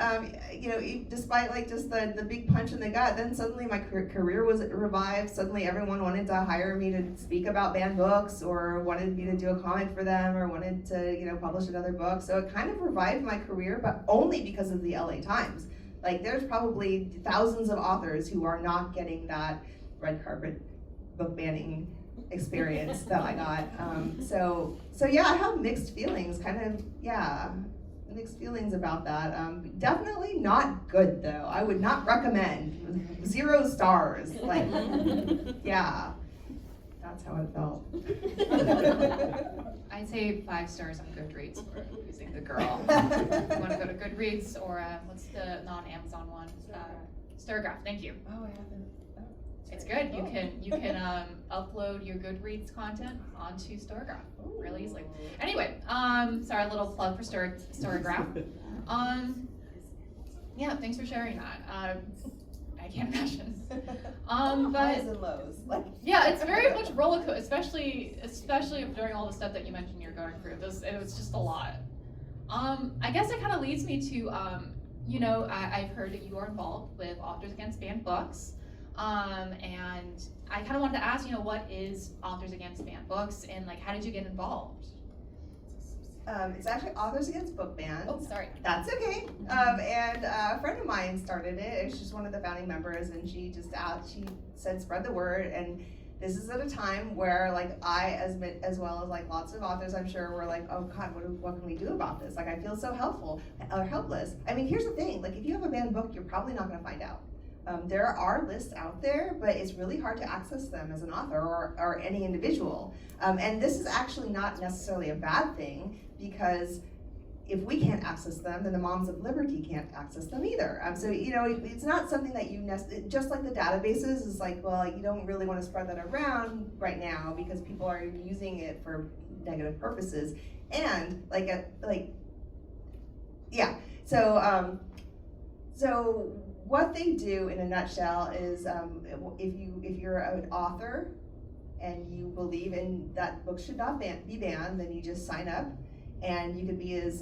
despite like just the big punch in the gut, then suddenly my career was revived. Suddenly everyone wanted to hire me to speak about banned books, or wanted me to do a comic for them, or wanted to publish another book. So it kind of revived my career, but only because of the LA Times. Like, there's probably thousands of authors who are not getting that red carpet book banning experience that I got. So yeah, I have mixed feelings, mixed feelings about that. Definitely not good though. I would not recommend. 0 stars. Like, yeah, that's how it felt. I'd say 5 stars on Goodreads for using the girl. You want to go to Goodreads, or what's the non-Amazon one? Stirgraph, thank you. Oh, I haven't. Oh, It's great. good. You can upload your Goodreads content onto Stirgraph really easily. Anyway, sorry, a little plug for Stirgraph. Yeah, thanks for sharing that. I can't imagine. But Highs and lows. Like, yeah, it's very much roller coaster, especially during all the stuff that you mentioned you're going through. It was just a lot. I guess it kind of leads me to, I've heard that you are involved with Authors Against Banned Books. And I kind of wanted to ask, what is Authors Against Banned Books, and like, how did you get involved? it's actually Authors Against Book Bans. Oh, sorry. That's okay. And a friend of mine started it. She's one of the founding members, and she said spread the word. And this is at a time where like I, as well as like lots of authors, I'm sure, were like, oh God, what can we do about this? Like I feel so helpless. I mean, here's the thing. Like if you have a banned book, you're probably not going to find out. There are lists out there, but it's really hard to access them as an author or any individual. And this is actually not necessarily a bad thing, because if we can't access them, then the Moms of Liberty can't access them either. So, it's not something that just like the databases, is like, well, you don't really want to spread that around right now because people are using it for negative purposes. And so what they do in a nutshell is if you're an author and you believe in that books should not be banned, then you just sign up, and you can be as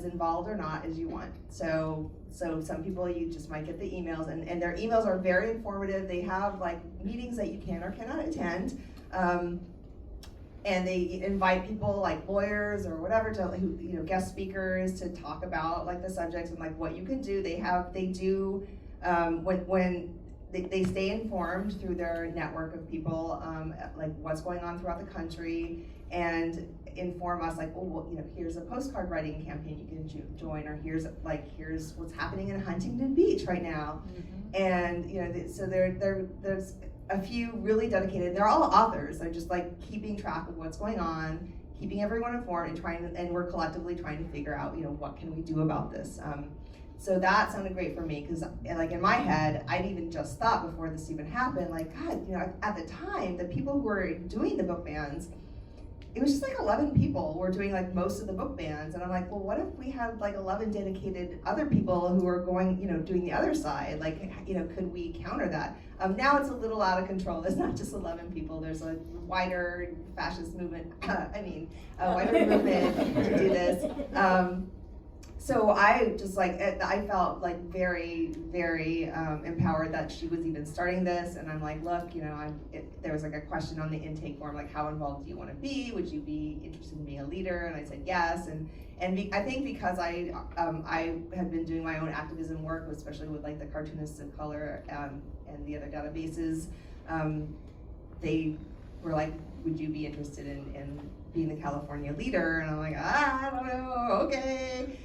involved or not as you want. So some people, you just might get the emails, and their emails are very informative. They have like meetings that you can or cannot attend, and they invite people like lawyers or whatever to guest speakers to talk about like the subjects and like what you can do. They stay informed through their network of people, like what's going on throughout the country, and inform us like, oh, well, here's a postcard writing campaign you can join, or here's what's happening in Huntington Beach right now. Mm-hmm. And so there's a few really dedicated. They're all authors. They're just like keeping track of what's going on, keeping everyone informed, and we're collectively trying to figure out what can we do about this. So that sounded great for me, because like in my head, I'd even just thought before this even happened, like, God, at the time, the people who were doing the book bans, it was just like 11 people were doing like most of the book bans. And I'm like, well, what if we had like 11 dedicated other people who are going, doing the other side? Like, could we counter that? Now it's a little out of control. There's not just 11 people. There's a wider fascist movement, wider movement to do this. So I just I felt like very, very empowered that she was even starting this. And I'm like, look, there was like a question on the intake form, like, how involved do you want to be? Would you be interested in being a leader? And I said yes. And I think because I had been doing my own activism work, especially with like the Cartoonists of Color and the other databases, they were like, would you be interested in being the California leader? And I'm like, I don't know, okay.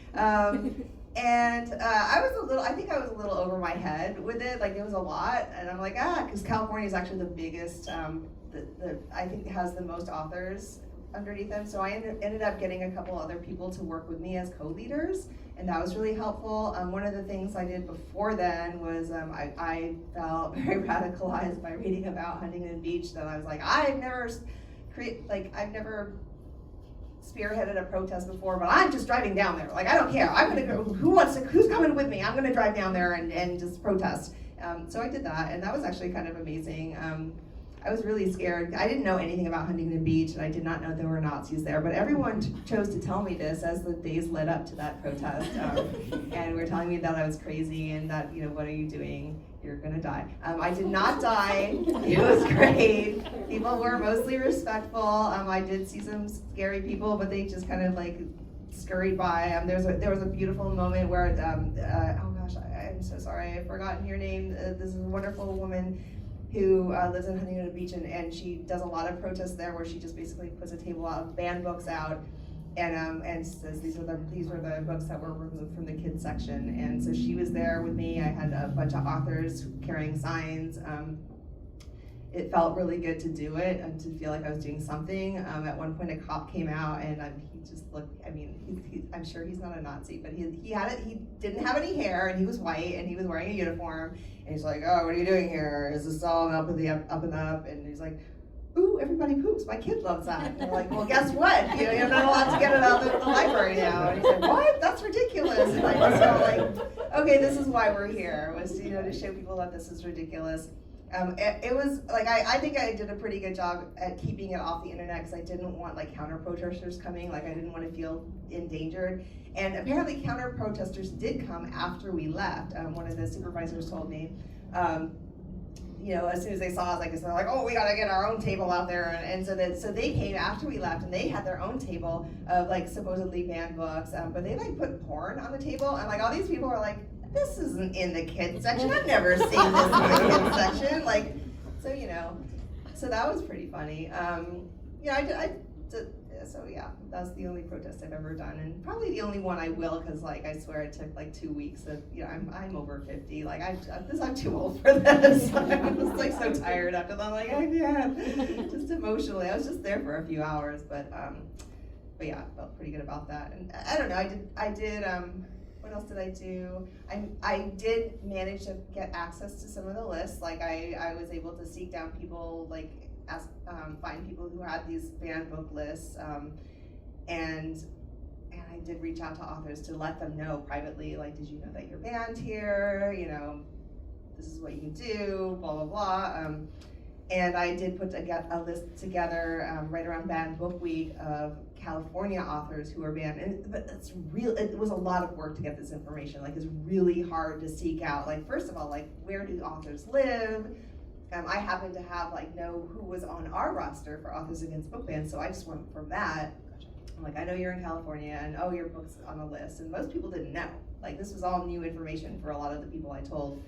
And I think I was a little over my head with it. Like, it was a lot, and I'm like, because California is actually the biggest, I think it has the most authors underneath them. So I ended up getting a couple other people to work with me as co-leaders, and that was really helpful. One of the things I did before then was I felt very radicalized by reading about Huntington Beach, that I was like, I've never spearheaded a protest before, but I'm just driving down there. Like, I don't care. I'm gonna go. Who's coming with me? I'm gonna drive down there and just protest. So I did that, and that was actually kind of amazing. I was really scared. I didn't know anything about Huntington Beach, and I did not know there were Nazis there, but everyone chose to tell me this as the days led up to that protest, and were telling me that I was crazy and that, what are you doing? You're gonna die. I did not die. It was great. People were mostly respectful. I did see some scary people, but they just kind of like scurried by. There was a beautiful moment where, oh gosh, I'm so sorry, I've forgotten your name. This is a wonderful woman who lives in Huntington Beach, and she does a lot of protests there, where she just basically puts a table out of banned books out, and says these were the books that were removed from the kids section. And so she was there with me. I had a bunch of authors carrying signs. it felt really good to do it and to feel like I was doing something. At one point, a cop came out and he just looked. I mean, I'm sure he's not a Nazi, but he had it. He didn't have any hair and he was white and he was wearing a uniform. And he's like, "Oh, what are you doing here? Is this all up with the up and up?" And he's like, "Ooh, everybody poops. My kid loves that." And they're like, "Well, guess what? You're not allowed to get it out of the library now." And he's like, "What? That's ridiculous." And I just felt like, okay, this is why we're here, was to show people that this is ridiculous. It was like, I think I did a pretty good job at keeping it off the internet because I didn't want like counter protesters coming. Like I didn't want to feel endangered. And apparently counter protesters did come after we left. One of the supervisors told me. As soon as they saw us, they're like, "Oh, we gotta get our own table out there," and so they came after we left, and they had their own table of like supposedly banned books, but they like put porn on the table, and like all these people are like, "This isn't in the kids section. I've never seen this in the kids section." Like, so that was pretty funny. So yeah, that's the only protest I've ever done, and probably the only one I will, because like I swear it took like 2 weeks of, I'm over 50, like I'm too old for this. I'm just like so tired after that, like I can't, just emotionally. I was just there for a few hours, but yeah, I felt pretty good about that. And I don't know, I did what else did I do? I did manage to get access to some of the lists. Like I was able to seek down people, like find people who had these banned book lists, and I did reach out to authors to let them know privately, like, did you know that you're banned here? This is what you can do, blah, blah, blah. And I did put a list together right around Banned Book Week of California authors who are banned. But it was a lot of work to get this information. Like, it's really hard to seek out. Like, first of all, like, where do authors live? I happened to have know who was on our roster for Authors Against Book Bans, so I just went from that. I'm like, I know you're in California, and oh, your book's on the list, and most people didn't know. Like, this was all new information for a lot of the people I told.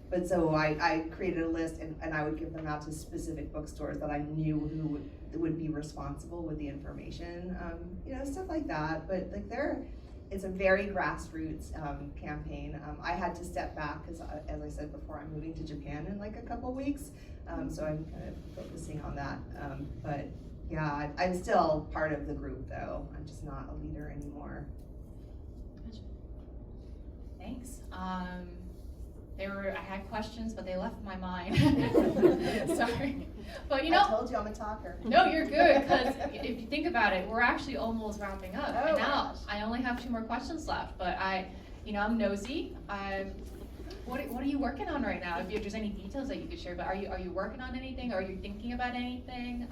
But so I created a list, and I would give them out to specific bookstores that I knew who would be responsible with the information, stuff like that. But like it's a very grassroots campaign. I had to step back because, as I said before, I'm moving to Japan in like a couple weeks, so I'm kind of focusing on that. But yeah, I'm still part of the group, though. I'm just not a leader anymore. Thanks. I had questions, but they left my mind. Sorry. But I told you I'm a talker. No, you're good, because if you think about it, we're actually almost wrapping up. Oh, and now gosh. I only have 2 more questions left, but I'm nosy. What are you working on right now? If there's any details that you could share, but are you working on anything? Are you thinking about anything?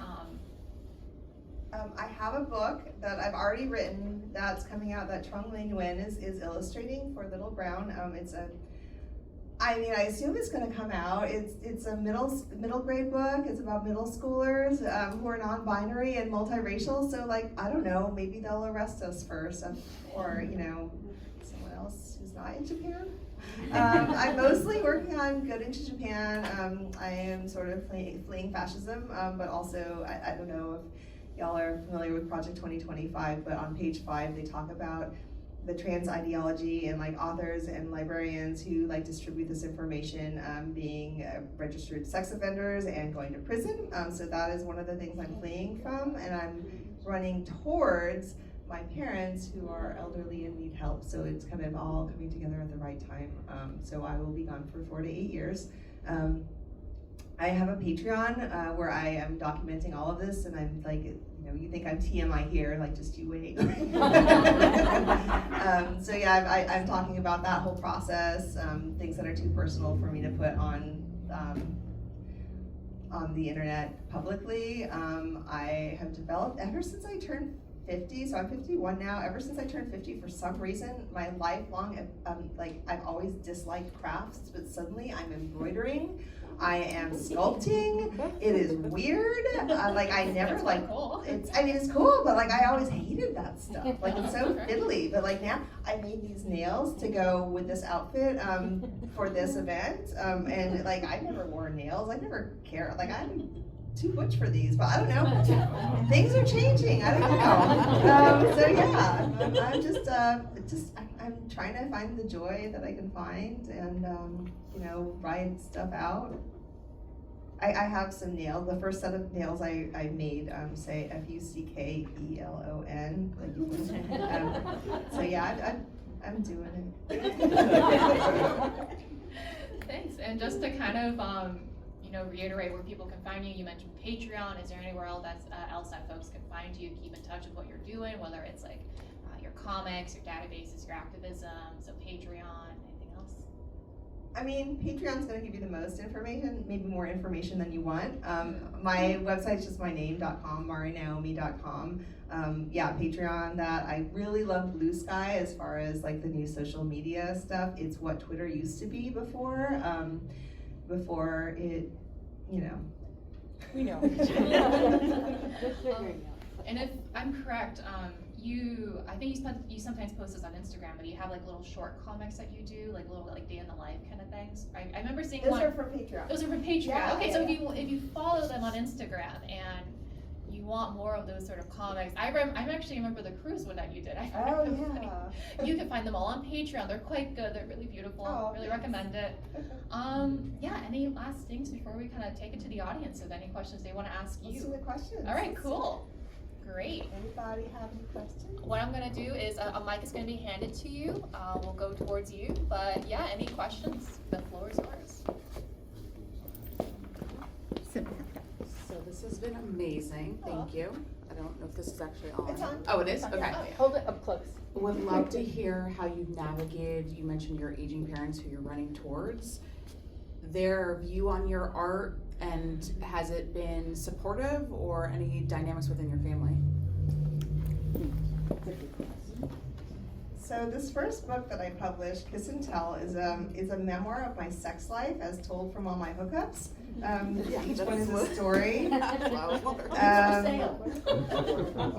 I have a book that I've already written that's coming out that Trung Ling Nguyen is illustrating for Little Brown. I assume it's going to come out. It's a middle grade book. It's about middle schoolers who are non-binary and multiracial. So I don't know, maybe they'll arrest us first, or someone else who's not in Japan. I'm mostly working on Good into Japan. I am sort of fleeing fascism, but also I don't know if y'all are familiar with Project 2025, but on page 5 they talk about the trans ideology and authors and librarians who distribute this information being registered sex offenders and going to prison. So that is one of the things I'm fleeing from, and I'm running towards my parents who are elderly and need help. So it's kind of all coming together at the right time. So I will be gone for 4 to 8 years. I have a Patreon where I am documenting all of this, and I'm you think I'm TMI here, just you wait. So yeah, I'm talking about that whole process, things that are too personal for me to put on the internet publicly. I have developed, ever since I turned 50, so I'm 51 now, ever since I turned 50, for some reason, my lifelong, I've always disliked crafts, but suddenly I'm embroidering. I am sculpting. It is weird. I never cool. it's cool, but I always hated that stuff. It's so fiddly. But now I made these nails to go with this outfit for this event. And I never wore nails. I never cared. I'm too butch for these, but I don't know. Things are changing. I don't know. So yeah, I'm just I'm trying to find the joy that I can find, and ride stuff out. I have some nails. The first set of nails I made say Fuckelon. So yeah, I'm doing it. Thanks. And just to kind of reiterate where people can find you, you mentioned Patreon. Is there anywhere else that folks can find you, keep in touch with what you're doing, whether it's like your comics, your databases, your activism, so Patreon, anything else? I mean, Patreon's going to give you the most information, maybe more information than you want. My website's just my name.com, MariNaomi.com. Yeah, Patreon, that. I really love Blue Sky as far as like the new social media stuff. It's what Twitter used to be before it, We know. And if I'm correct, I think you sometimes post this on Instagram, but you have like little short comics that you do, like little like day in the life kind of things. I remember seeing Those one. are from Patreon. Those are from Patreon. Yeah, Okay, yeah, so yeah. if you follow them on Instagram and you want more of those sort of comics, I actually remember the cruise one that you did. I found it really funny. You can find them all on Patreon. They're quite good. They're really beautiful. Oh, really thanks. recommend it. Yeah. Any last things before we kind of take it to the audience? Of any questions they want to ask Let's you? do the questions. All right. Cool. Great. Anybody have any questions? What I'm gonna do is a mic is gonna be handed to you. We'll go towards you. But yeah, any questions? The floor is yours. So this has been amazing, thank you. I don't know if this is actually on. It's on. Oh, it is? Okay. Oh, yeah. Hold it up close. Would love to hear how you've navigated, you mentioned your aging parents who you're running towards, their view on your art, and has it been supportive or any dynamics within your family? So this first book that I published, Kiss and Tell, is a memoir of my sex life as told from all my hookups. Each one is a story.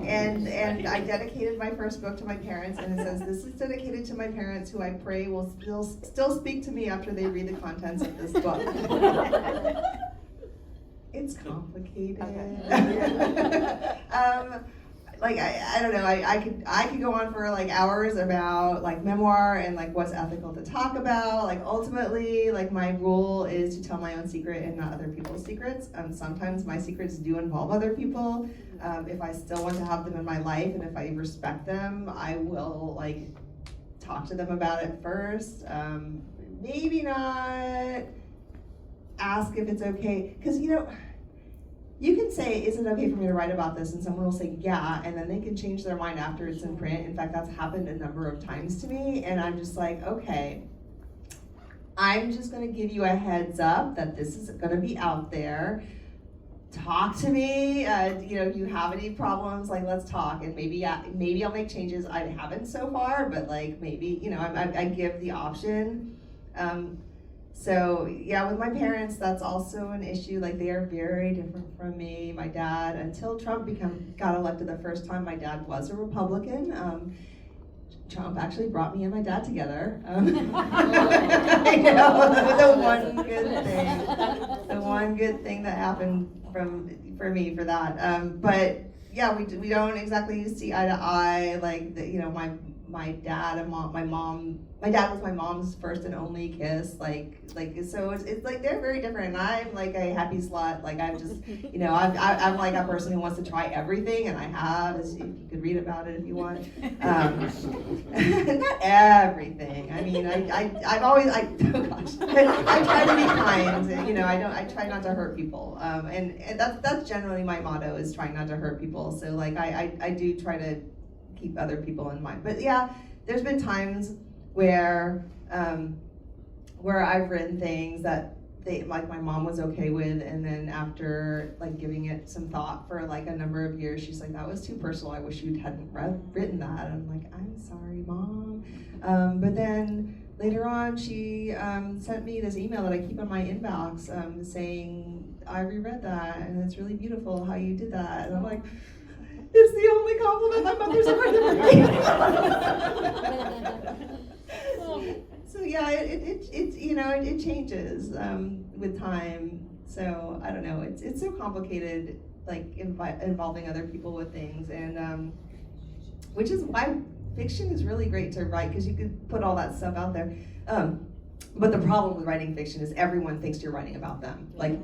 And I dedicated my first book to my parents, and it says, "This is dedicated to my parents, who I pray will still speak to me after they read the contents of this book." It's complicated. Like I don't know. I could go on for like hours about like memoir and like what's ethical to talk about. Like ultimately, like my rule is to tell my own secret and not other people's secrets. Sometimes my secrets do involve other people. If I still want to have them in my life and if I respect them, I will like talk to them about it first. Maybe not ask if it's okay, because you can say, "Is it okay for me to write about this?" And someone will say, "Yeah," and then they can change their mind after it's in print. In fact, that's happened a number of times to me, and I'm just like, okay, I'm just gonna give you a heads up that this is gonna be out there. Talk to me, you have any problems, like let's talk, and maybe I'll make changes. I haven't so far, but like maybe, I give the option. So yeah, with my parents, that's also an issue. Like they are very different from me. My dad, until Trump got elected the first time, my dad was a Republican. Trump actually brought me and my dad together. I know, the one good thing that happened for me for that. But yeah, we don't exactly see eye to eye. Like my dad and my dad was my mom's first and only kiss, so it's like they're very different, and I'm like a happy slut, like I'm just, I'm like a person who wants to try everything, and I have, if you could read about it if you want, not everything, I mean, I've always, I try to be kind, I try not to hurt people, and that's generally my motto, is trying not to hurt people, so like I do try to keep other people in mind, but yeah, there's been times where I've written things that my mom was okay with, and then after like giving it some thought for like a number of years, she's like, "That was too personal. I wish you hadn't written that." And I'm like, "I'm sorry, Mom." But then later on, she sent me this email that I keep in my inbox saying, "I reread that, and it's really beautiful how you did that." And I'm like, it's the only compliment my mother's ever given me. So yeah, it changes with time. So I don't know. It's so complicated, like involving other people with things, and which is why fiction is really great to write, because you could put all that stuff out there. but the problem with writing fiction is everyone thinks you're writing about them. Like,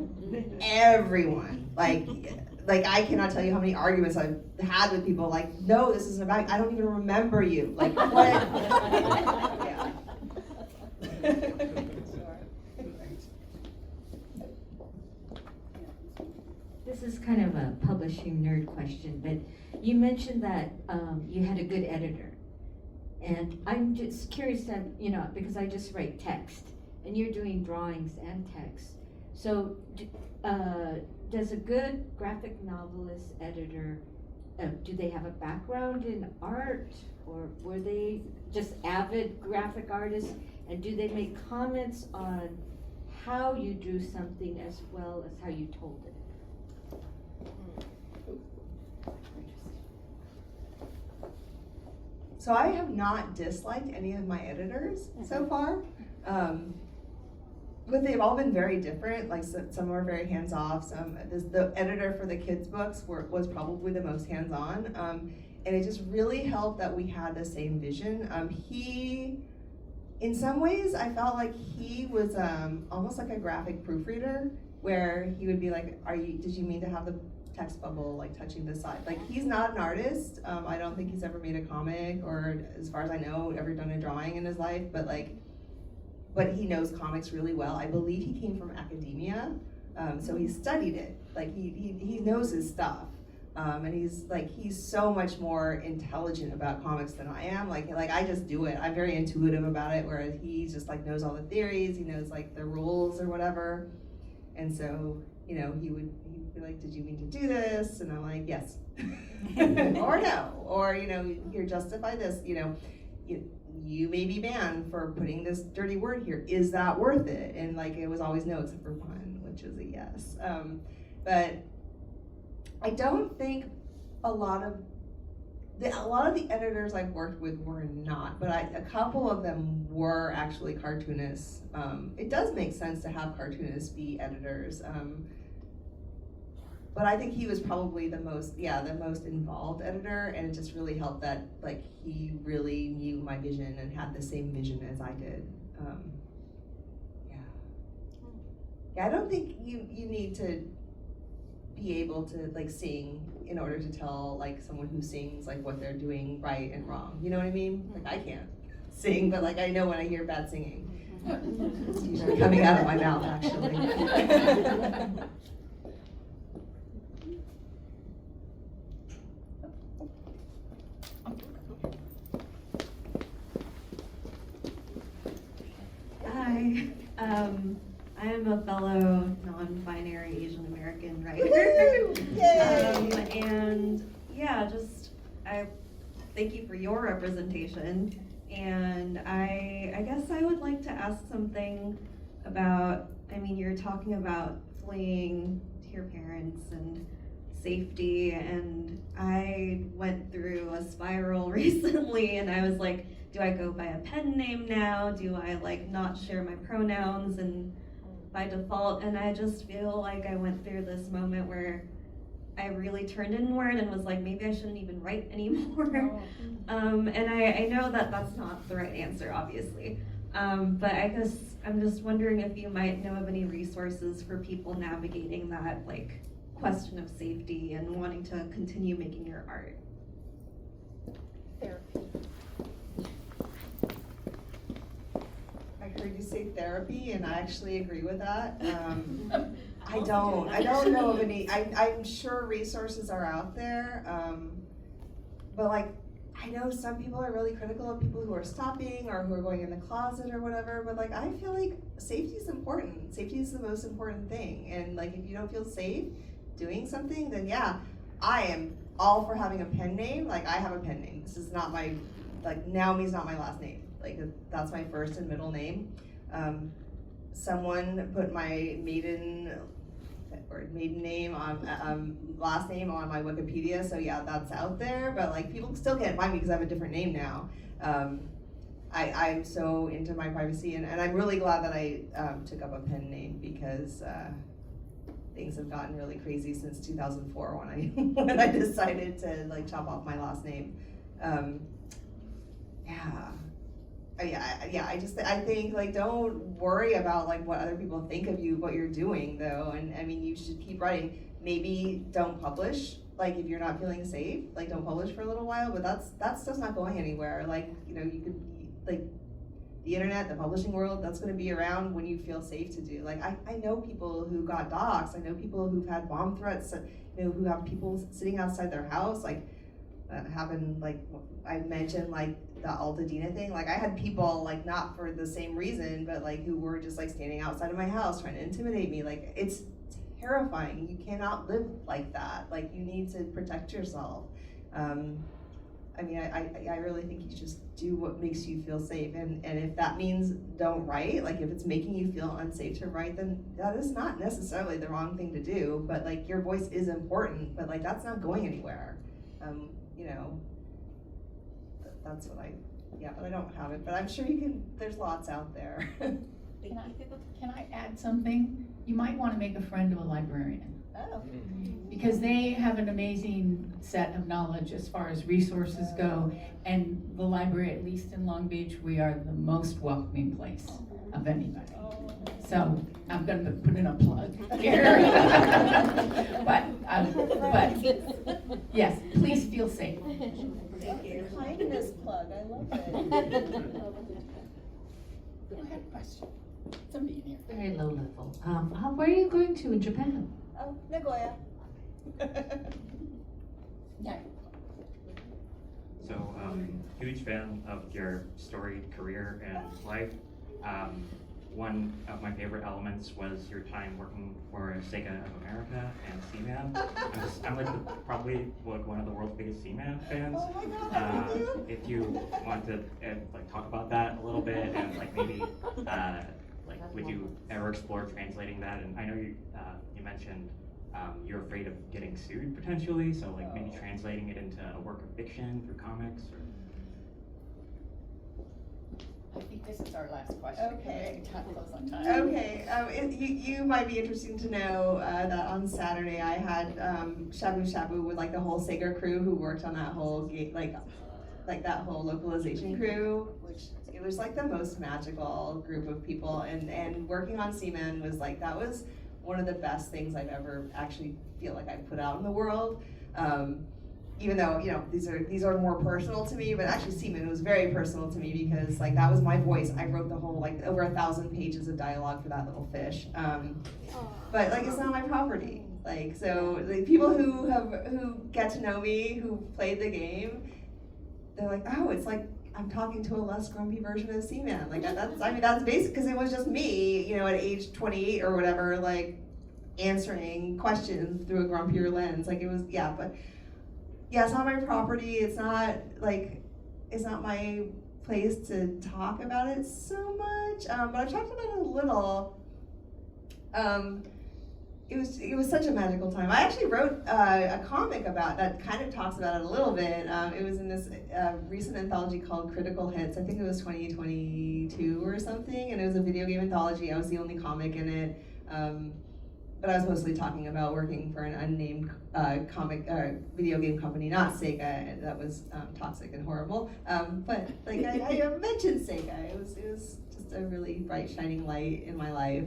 everyone. Like I cannot tell you how many arguments I've had with people, like, no, this isn't about you. I don't even remember you. Like, what? Yeah. This is kind of a publishing nerd question, but you mentioned that you had a good editor. And I'm just curious to, because I just write text, and you're doing drawings and text. So does a good graphic novelist editor, do they have a background in art, or were they just avid graphic artists? And do they make comments on how you drew something as well as how you told it? So I have not disliked any of my editors so far, but they've all been very different. Like some are very hands-off. The editor for the kids' books was probably the most hands-on, and it just really helped that we had the same vision. In some ways, I felt like he was almost like a graphic proofreader, where he would be like, did you mean to have the text bubble like touching this side? Like, he's not an artist. I don't think he's ever made a comic, or as far as I know, ever done a drawing in his life, but he knows comics really well. I believe he came from academia, so he studied it. Like, he knows his stuff. And he's so much more intelligent about comics than I am. Like I just do it. I'm very intuitive about it, whereas he just like knows all the theories. He knows like the rules or whatever. And so, he'd be like, did you mean to do this? And I'm like, yes. Or no. Or, here, justify this. You may be banned for putting this dirty word here. Is that worth it? And like, it was always no, except for one, which is a yes. But I don't think a lot of the editors I've worked with were not, but a couple of them were actually cartoonists. It does make sense to have cartoonists be editors, but I think he was probably the most involved editor, and it just really helped that like he really knew my vision and had the same vision as I did. Yeah, I don't think you need to be able to like sing in order to tell like someone who sings like what they're doing right and wrong. You know what I mean? Like, I can't sing, but like I know when I hear bad singing. It's usually coming out of my mouth, actually. Hi. I am a fellow non-binary Asian American writer. And yeah, I thank you for your representation. And I guess I would like to ask something about, you're talking about fleeing to your parents and safety, and I went through a spiral recently, and I was like, do I go by a pen name now? Do I like not share my pronouns and by default? And I just feel like I went through this moment where I really turned inward and was like, maybe I shouldn't even write anymore. And I know that that's not the right answer, obviously. But I guess I'm just wondering if you might know of any resources for people navigating that like question of safety and wanting to continue making your art. Therapy. I heard you say therapy, and I actually agree with that. I don't know of any. I'm sure resources are out there, but like, I know some people are really critical of people who are stopping or who are going in the closet or whatever, but like, I feel like safety is important. Safety is the most important thing, and like, if you don't feel safe doing something, then yeah, I am all for having a pen name. Like, I have a pen name. This is not my, like, Naomi's not my last name. Like, that's my first and middle name. Someone put my maiden name on last name on my Wikipedia, so yeah, that's out there. But like, people still can't find me because I have a different name now. I'm so into my privacy, and I'm really glad that I took up a pen name, because things have gotten really crazy since 2004 when I decided to like chop off my last name. Yeah. I think like don't worry about like what other people think of you, what you're doing though, and I mean you should keep writing. Maybe don't publish, like if you're not feeling safe, like don't publish for a little while, but that stuff's not going anywhere. Like, you know, you could, like, the internet, the publishing world, that's gonna be around when you feel safe to do. Like, I know people who got doxxed, I know people who've had bomb threats, you know, who have people sitting outside their house, like, that happened, like, I mentioned, like, the Altadena thing, like, I had people, like, not for the same reason, but, like, who were just, like, standing outside of my house trying to intimidate me, like, it's terrifying. You cannot live like that. Like, you need to protect yourself. I mean, I really think you just do what makes you feel safe. And if that means don't write, like if it's making you feel unsafe to write, then that is not necessarily the wrong thing to do. But like your voice is important, but like that's not going anywhere. You know, that's what but I don't have it. But I'm sure you can, there's lots out there. Can I add something? You might want to make a friend of a librarian. Oh. Because they have an amazing set of knowledge as far as resources go, and the library, at least in Long Beach, we are the most welcoming place of anybody. So I'm going to put in a plug here. but yes, please feel safe. Thank you. Kindness plug, I love it. Go ahead, question. Somebody in here. Very low level. Where are you going to in Japan? Oh, Nagoya. Yeah. So, huge fan of your story, career, and life. One of my favorite elements was your time working for Sega of America and Seaman. I'm like probably like one of the world's biggest Seaman fans. Oh my God, thank you. If you want to like talk about that a little bit, and like maybe like would you ever explore translating that? And I know you mentioned you're afraid of getting sued potentially, so like maybe translating it into a work of fiction through comics or. I think this is our last question. Okay. Close on time. Okay, you might be interesting to know that on Saturday I had Shabu Shabu with like the whole Sega crew who worked on that whole like that whole localization crew, which it was like the most magical group of people, and working on Seaman was like, that was one of the best things I've ever actually feel like I put out in the world. Even though, you know, these are more personal to me, but actually Seaman was very personal to me because like that was my voice. I wrote the whole like over 1,000 pages of dialogue for that little fish. But like it's not my property. Like so the people who get to know me, who played the game, they're like, oh, it's like I'm talking to a less grumpy version of Seaman. Like that's basic because it was just me, you know, at age 28 or whatever, like answering questions through a grumpier lens. Like it was, but. Yeah, it's not my property. It's not my place to talk about it so much. But I've talked about it a little. It was such a magical time. I actually wrote a comic about that. Kind of talks about it a little bit. It was in this recent anthology called Critical Hits. I think it was 2022 or something, and it was a video game anthology. I was the only comic in it. But I was mostly talking about working for an unnamed video game company, not Sega, and that was toxic and horrible. But like I mentioned Sega, it was just a really bright, shining light in my life.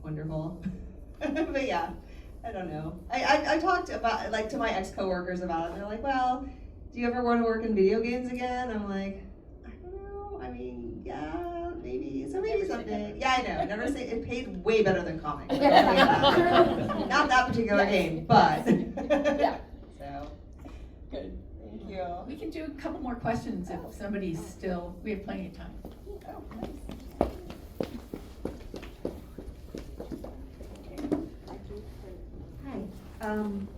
Wonderful. But yeah, I don't know. I talked about like to my ex-coworkers about it, and they're like, well, do you ever want to work in video games again? I'm like, I don't know. I mean, yeah. Maybe someday. Yeah, I know. Never say it paid way better than comics. Not that particular game, but Yeah. So Good. Thank you. We can do a couple more questions if somebody's still. We have plenty of time. Oh, nice. Hi,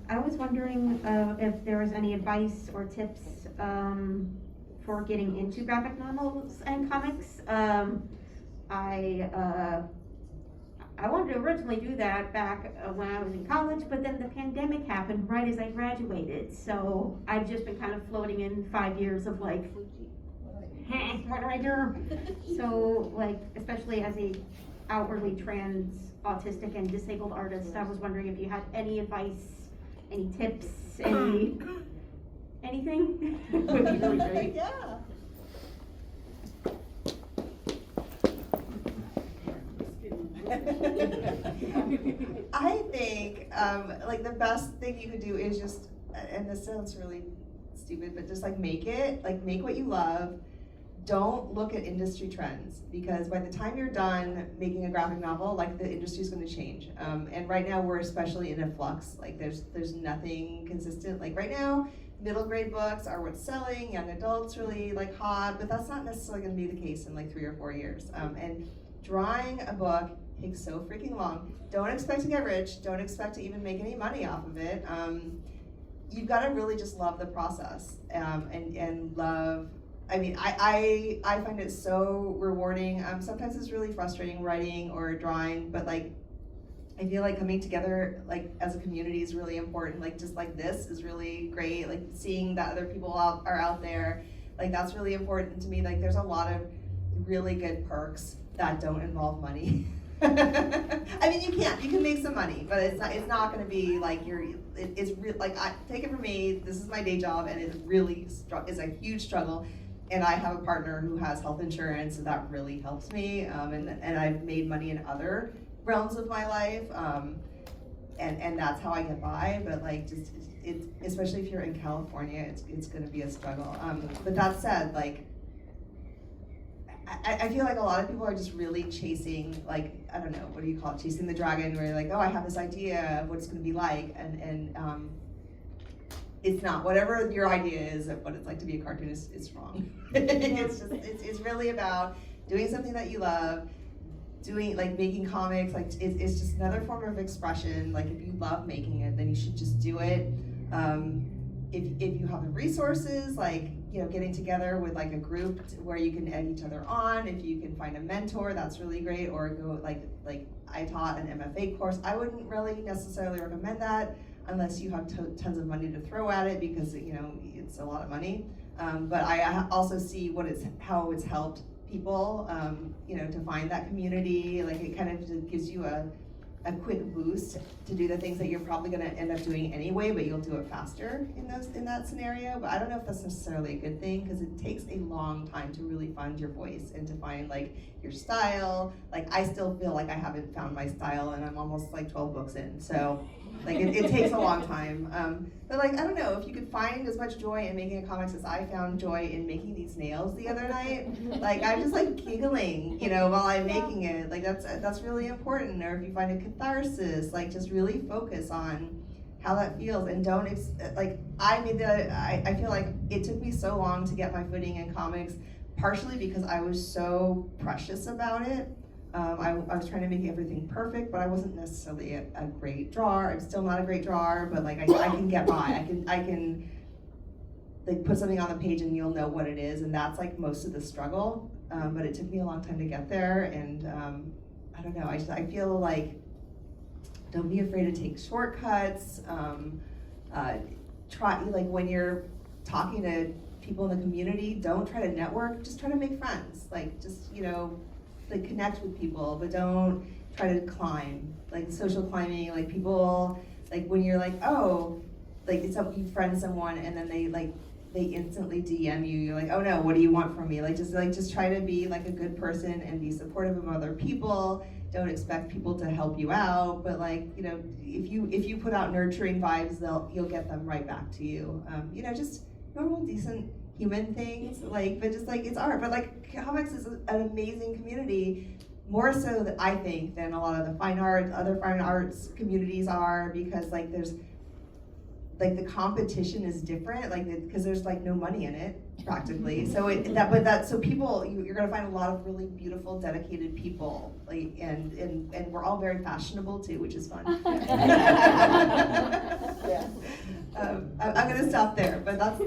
I was wondering if there was any advice or tips for getting into graphic novels and comics. I wanted to originally do that back when I was in college, but then the pandemic happened right as I graduated. So I've just been kind of floating in 5 years of like, hey, what do I do? So like, especially as a outwardly trans, autistic, and disabled artist, I was wondering if you had any advice, any tips, anything would be really great. Yeah. I think, like the best thing you could do is just, and this sounds really stupid, but just like make what you love. Don't look at industry trends, because by the time you're done making a graphic novel, like the industry's gonna change. And right now we're especially in a flux. Like there's nothing consistent. Like right now, middle grade books are what's selling, young adults really like hot, but that's not necessarily gonna be the case in like 3 or 4 years. And drawing a book takes so freaking long. Don't expect to get rich. Don't expect to even make any money off of it. You've gotta really just love the process, and love. I mean, I find it so rewarding. Sometimes it's really frustrating writing or drawing, but like, I feel like coming together like as a community is really important. Like just like this is really great. Like seeing that other people are out there, like that's really important to me. Like there's a lot of really good perks that don't involve money. I mean, you can make some money, but it's not going to be like it's real. Like take it from me, this is my day job, and it really is a huge struggle. And I have a partner who has health insurance, so that really helps me. And I've made money in other realms of my life, and that's how I get by. But like, just especially if you're in California, it's going to be a struggle. But that said, like, I feel like a lot of people are just really chasing, like, I don't know, what do you call it? Chasing the dragon, where you're like, oh, I have this idea of what it's going to be like, and it's not. Whatever your idea is of what it's like to be a cartoonist is wrong. it's really about doing something that you love, doing like making comics. Like it's just another form of expression. Like if you love making it, then you should just do it. If you have the resources, like getting together with like a group where you can egg each other on. If you can find a mentor, that's really great. Or go like I taught an MFA course. I wouldn't really necessarily recommend that unless you have tons of money to throw at it, because it's a lot of money. But I also see how it's helped people, to find that community. Like it kind of just gives you a quick boost to do the things that you're probably going to end up doing anyway, but you'll do it faster in that scenario. But I don't know if that's necessarily a good thing, because it takes a long time to really find your voice and to find like your style. Like I still feel like I haven't found my style, and I'm almost like 12 books in. So like it takes a long time. But like, I don't know, if you could find as much joy in making a comics as I found joy in making these nails the other night, like I'm just like giggling, while I'm making it. Like that's really important. Or if you find a catharsis, like just really focus on how that feels, and don't I feel like it took me so long to get my footing in comics, partially because I was so precious about it. I was trying to make everything perfect, but I wasn't necessarily a great drawer. I'm still not a great drawer, but like I can get by. I can like put something on the page and you'll know what it is, and that's like most of the struggle. But it took me a long time to get there, and I don't know. I feel like don't be afraid to take shortcuts. Try, like when you're talking to people in the community, don't try to network. Just try to make friends. Like just like connect with people, but don't try to climb. Like social climbing, like people, like when you're like, oh, like you friend someone and then they instantly DM you. You're like, oh no, what do you want from me? Just try to be like a good person and be supportive of other people. Don't expect people to help you out, but like if you put out nurturing vibes, you'll get them right back to you. Just normal, decent human things, but just like it's art. But like comics is an amazing community, more so that I think than a lot of the other fine arts communities are, because like there's like the competition is different, like because there's like no money in it practically. So so people, you're gonna find a lot of really beautiful, dedicated people, like and we're all very fashionable too, which is fun. Yeah. I'm gonna stop there, but that's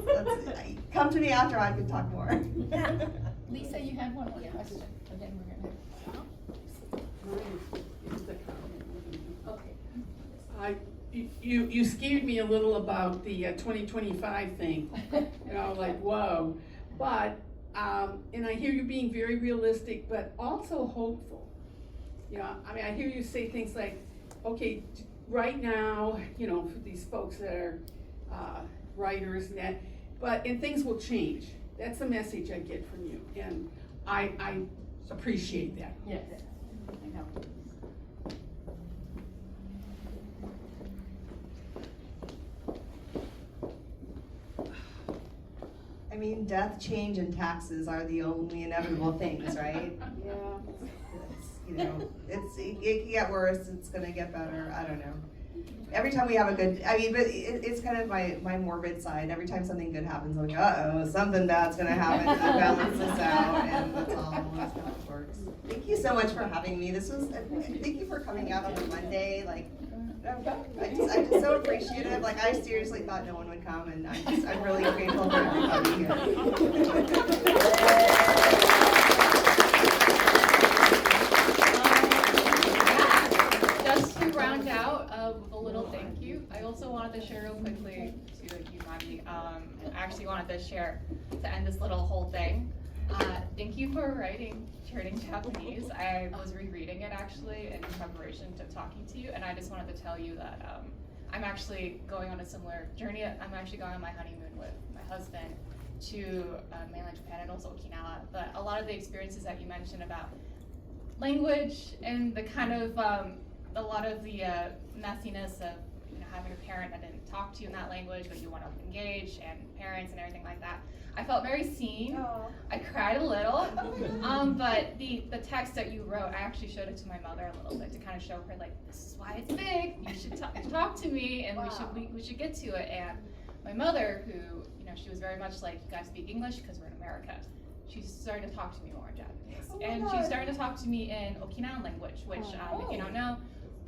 come to me after. I can talk more. Lisa, you had one more question, and then we're gonna. Okay. You scared me a little about the 2025 thing, like whoa. But and I hear you being very realistic, but also hopeful. I mean, I hear you say things like, okay, right now, for these folks that are writers and that, and things will change. That's the message I get from you, and I appreciate that. Yes, I know. mean, death, change, and taxes are the only inevitable things, right? Yeah. You know, it can get worse, it's gonna get better, I don't know. Every time we have a good, I mean, but it's kind of my morbid side. Every time something good happens, I'm like, uh-oh, something bad's gonna happen to balance this out, and that's all, that's how it works. Thank you so much for having me. This was, thank you for coming out on a Monday, like, I'm just so appreciative. Like, I seriously thought no one would come, and I'm really grateful for everybody here. Just to round out with a little thank you, I also wanted to share real quickly to you, Mari. I actually wanted to share to end this little whole thing. Thank you for writing Turning Japanese. I was rereading it actually in preparation to talking to you, and I just wanted to tell you that I'm actually going on a similar journey. I'm actually going on my honeymoon with my husband to mainland Japan and also Okinawa. But a lot of the experiences that you mentioned about language and the kind of a lot of the messiness of having a parent that didn't talk to you in that language, but you want to engage, and parents and everything like that. I felt very seen. Aww. I cried a little, but the text that you wrote, I actually showed it to my mother a little bit to kind of show her, like, this is why it's big. You should talk to me, and we should get to it. And my mother, who she was very much like, you guys speak English because we're in America. She's starting to talk to me more in Japanese, and she's starting to talk to me in Okinawan language, which if you don't know,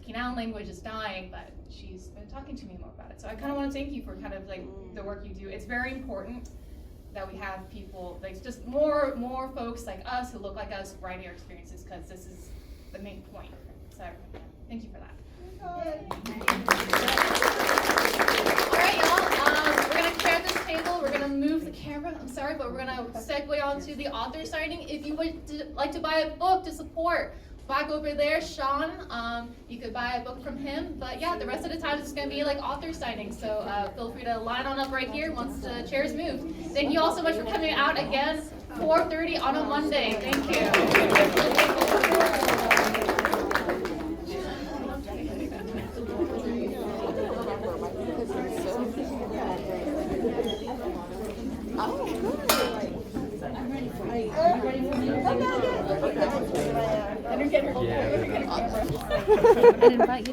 Okinawan language is dying, but she's been talking to me more about it. So I kind of want to thank you for kind of like the work you do. It's very important that we have people, like just more folks like us who look like us writing our experiences, because this is the main point. So yeah, thank you for that. All right, y'all. We're gonna clear this table. We're gonna move the camera. I'm sorry, but we're gonna segue on to the author signing. If you would like to buy a book to support, back over there, Sean, you could buy a book from him. But yeah, the rest of the time it's gonna be like author signing. So feel free to line on up right here once the chairs move. Thank you all so much for coming out again. 4:30 on a Monday. Thank you. I invite you to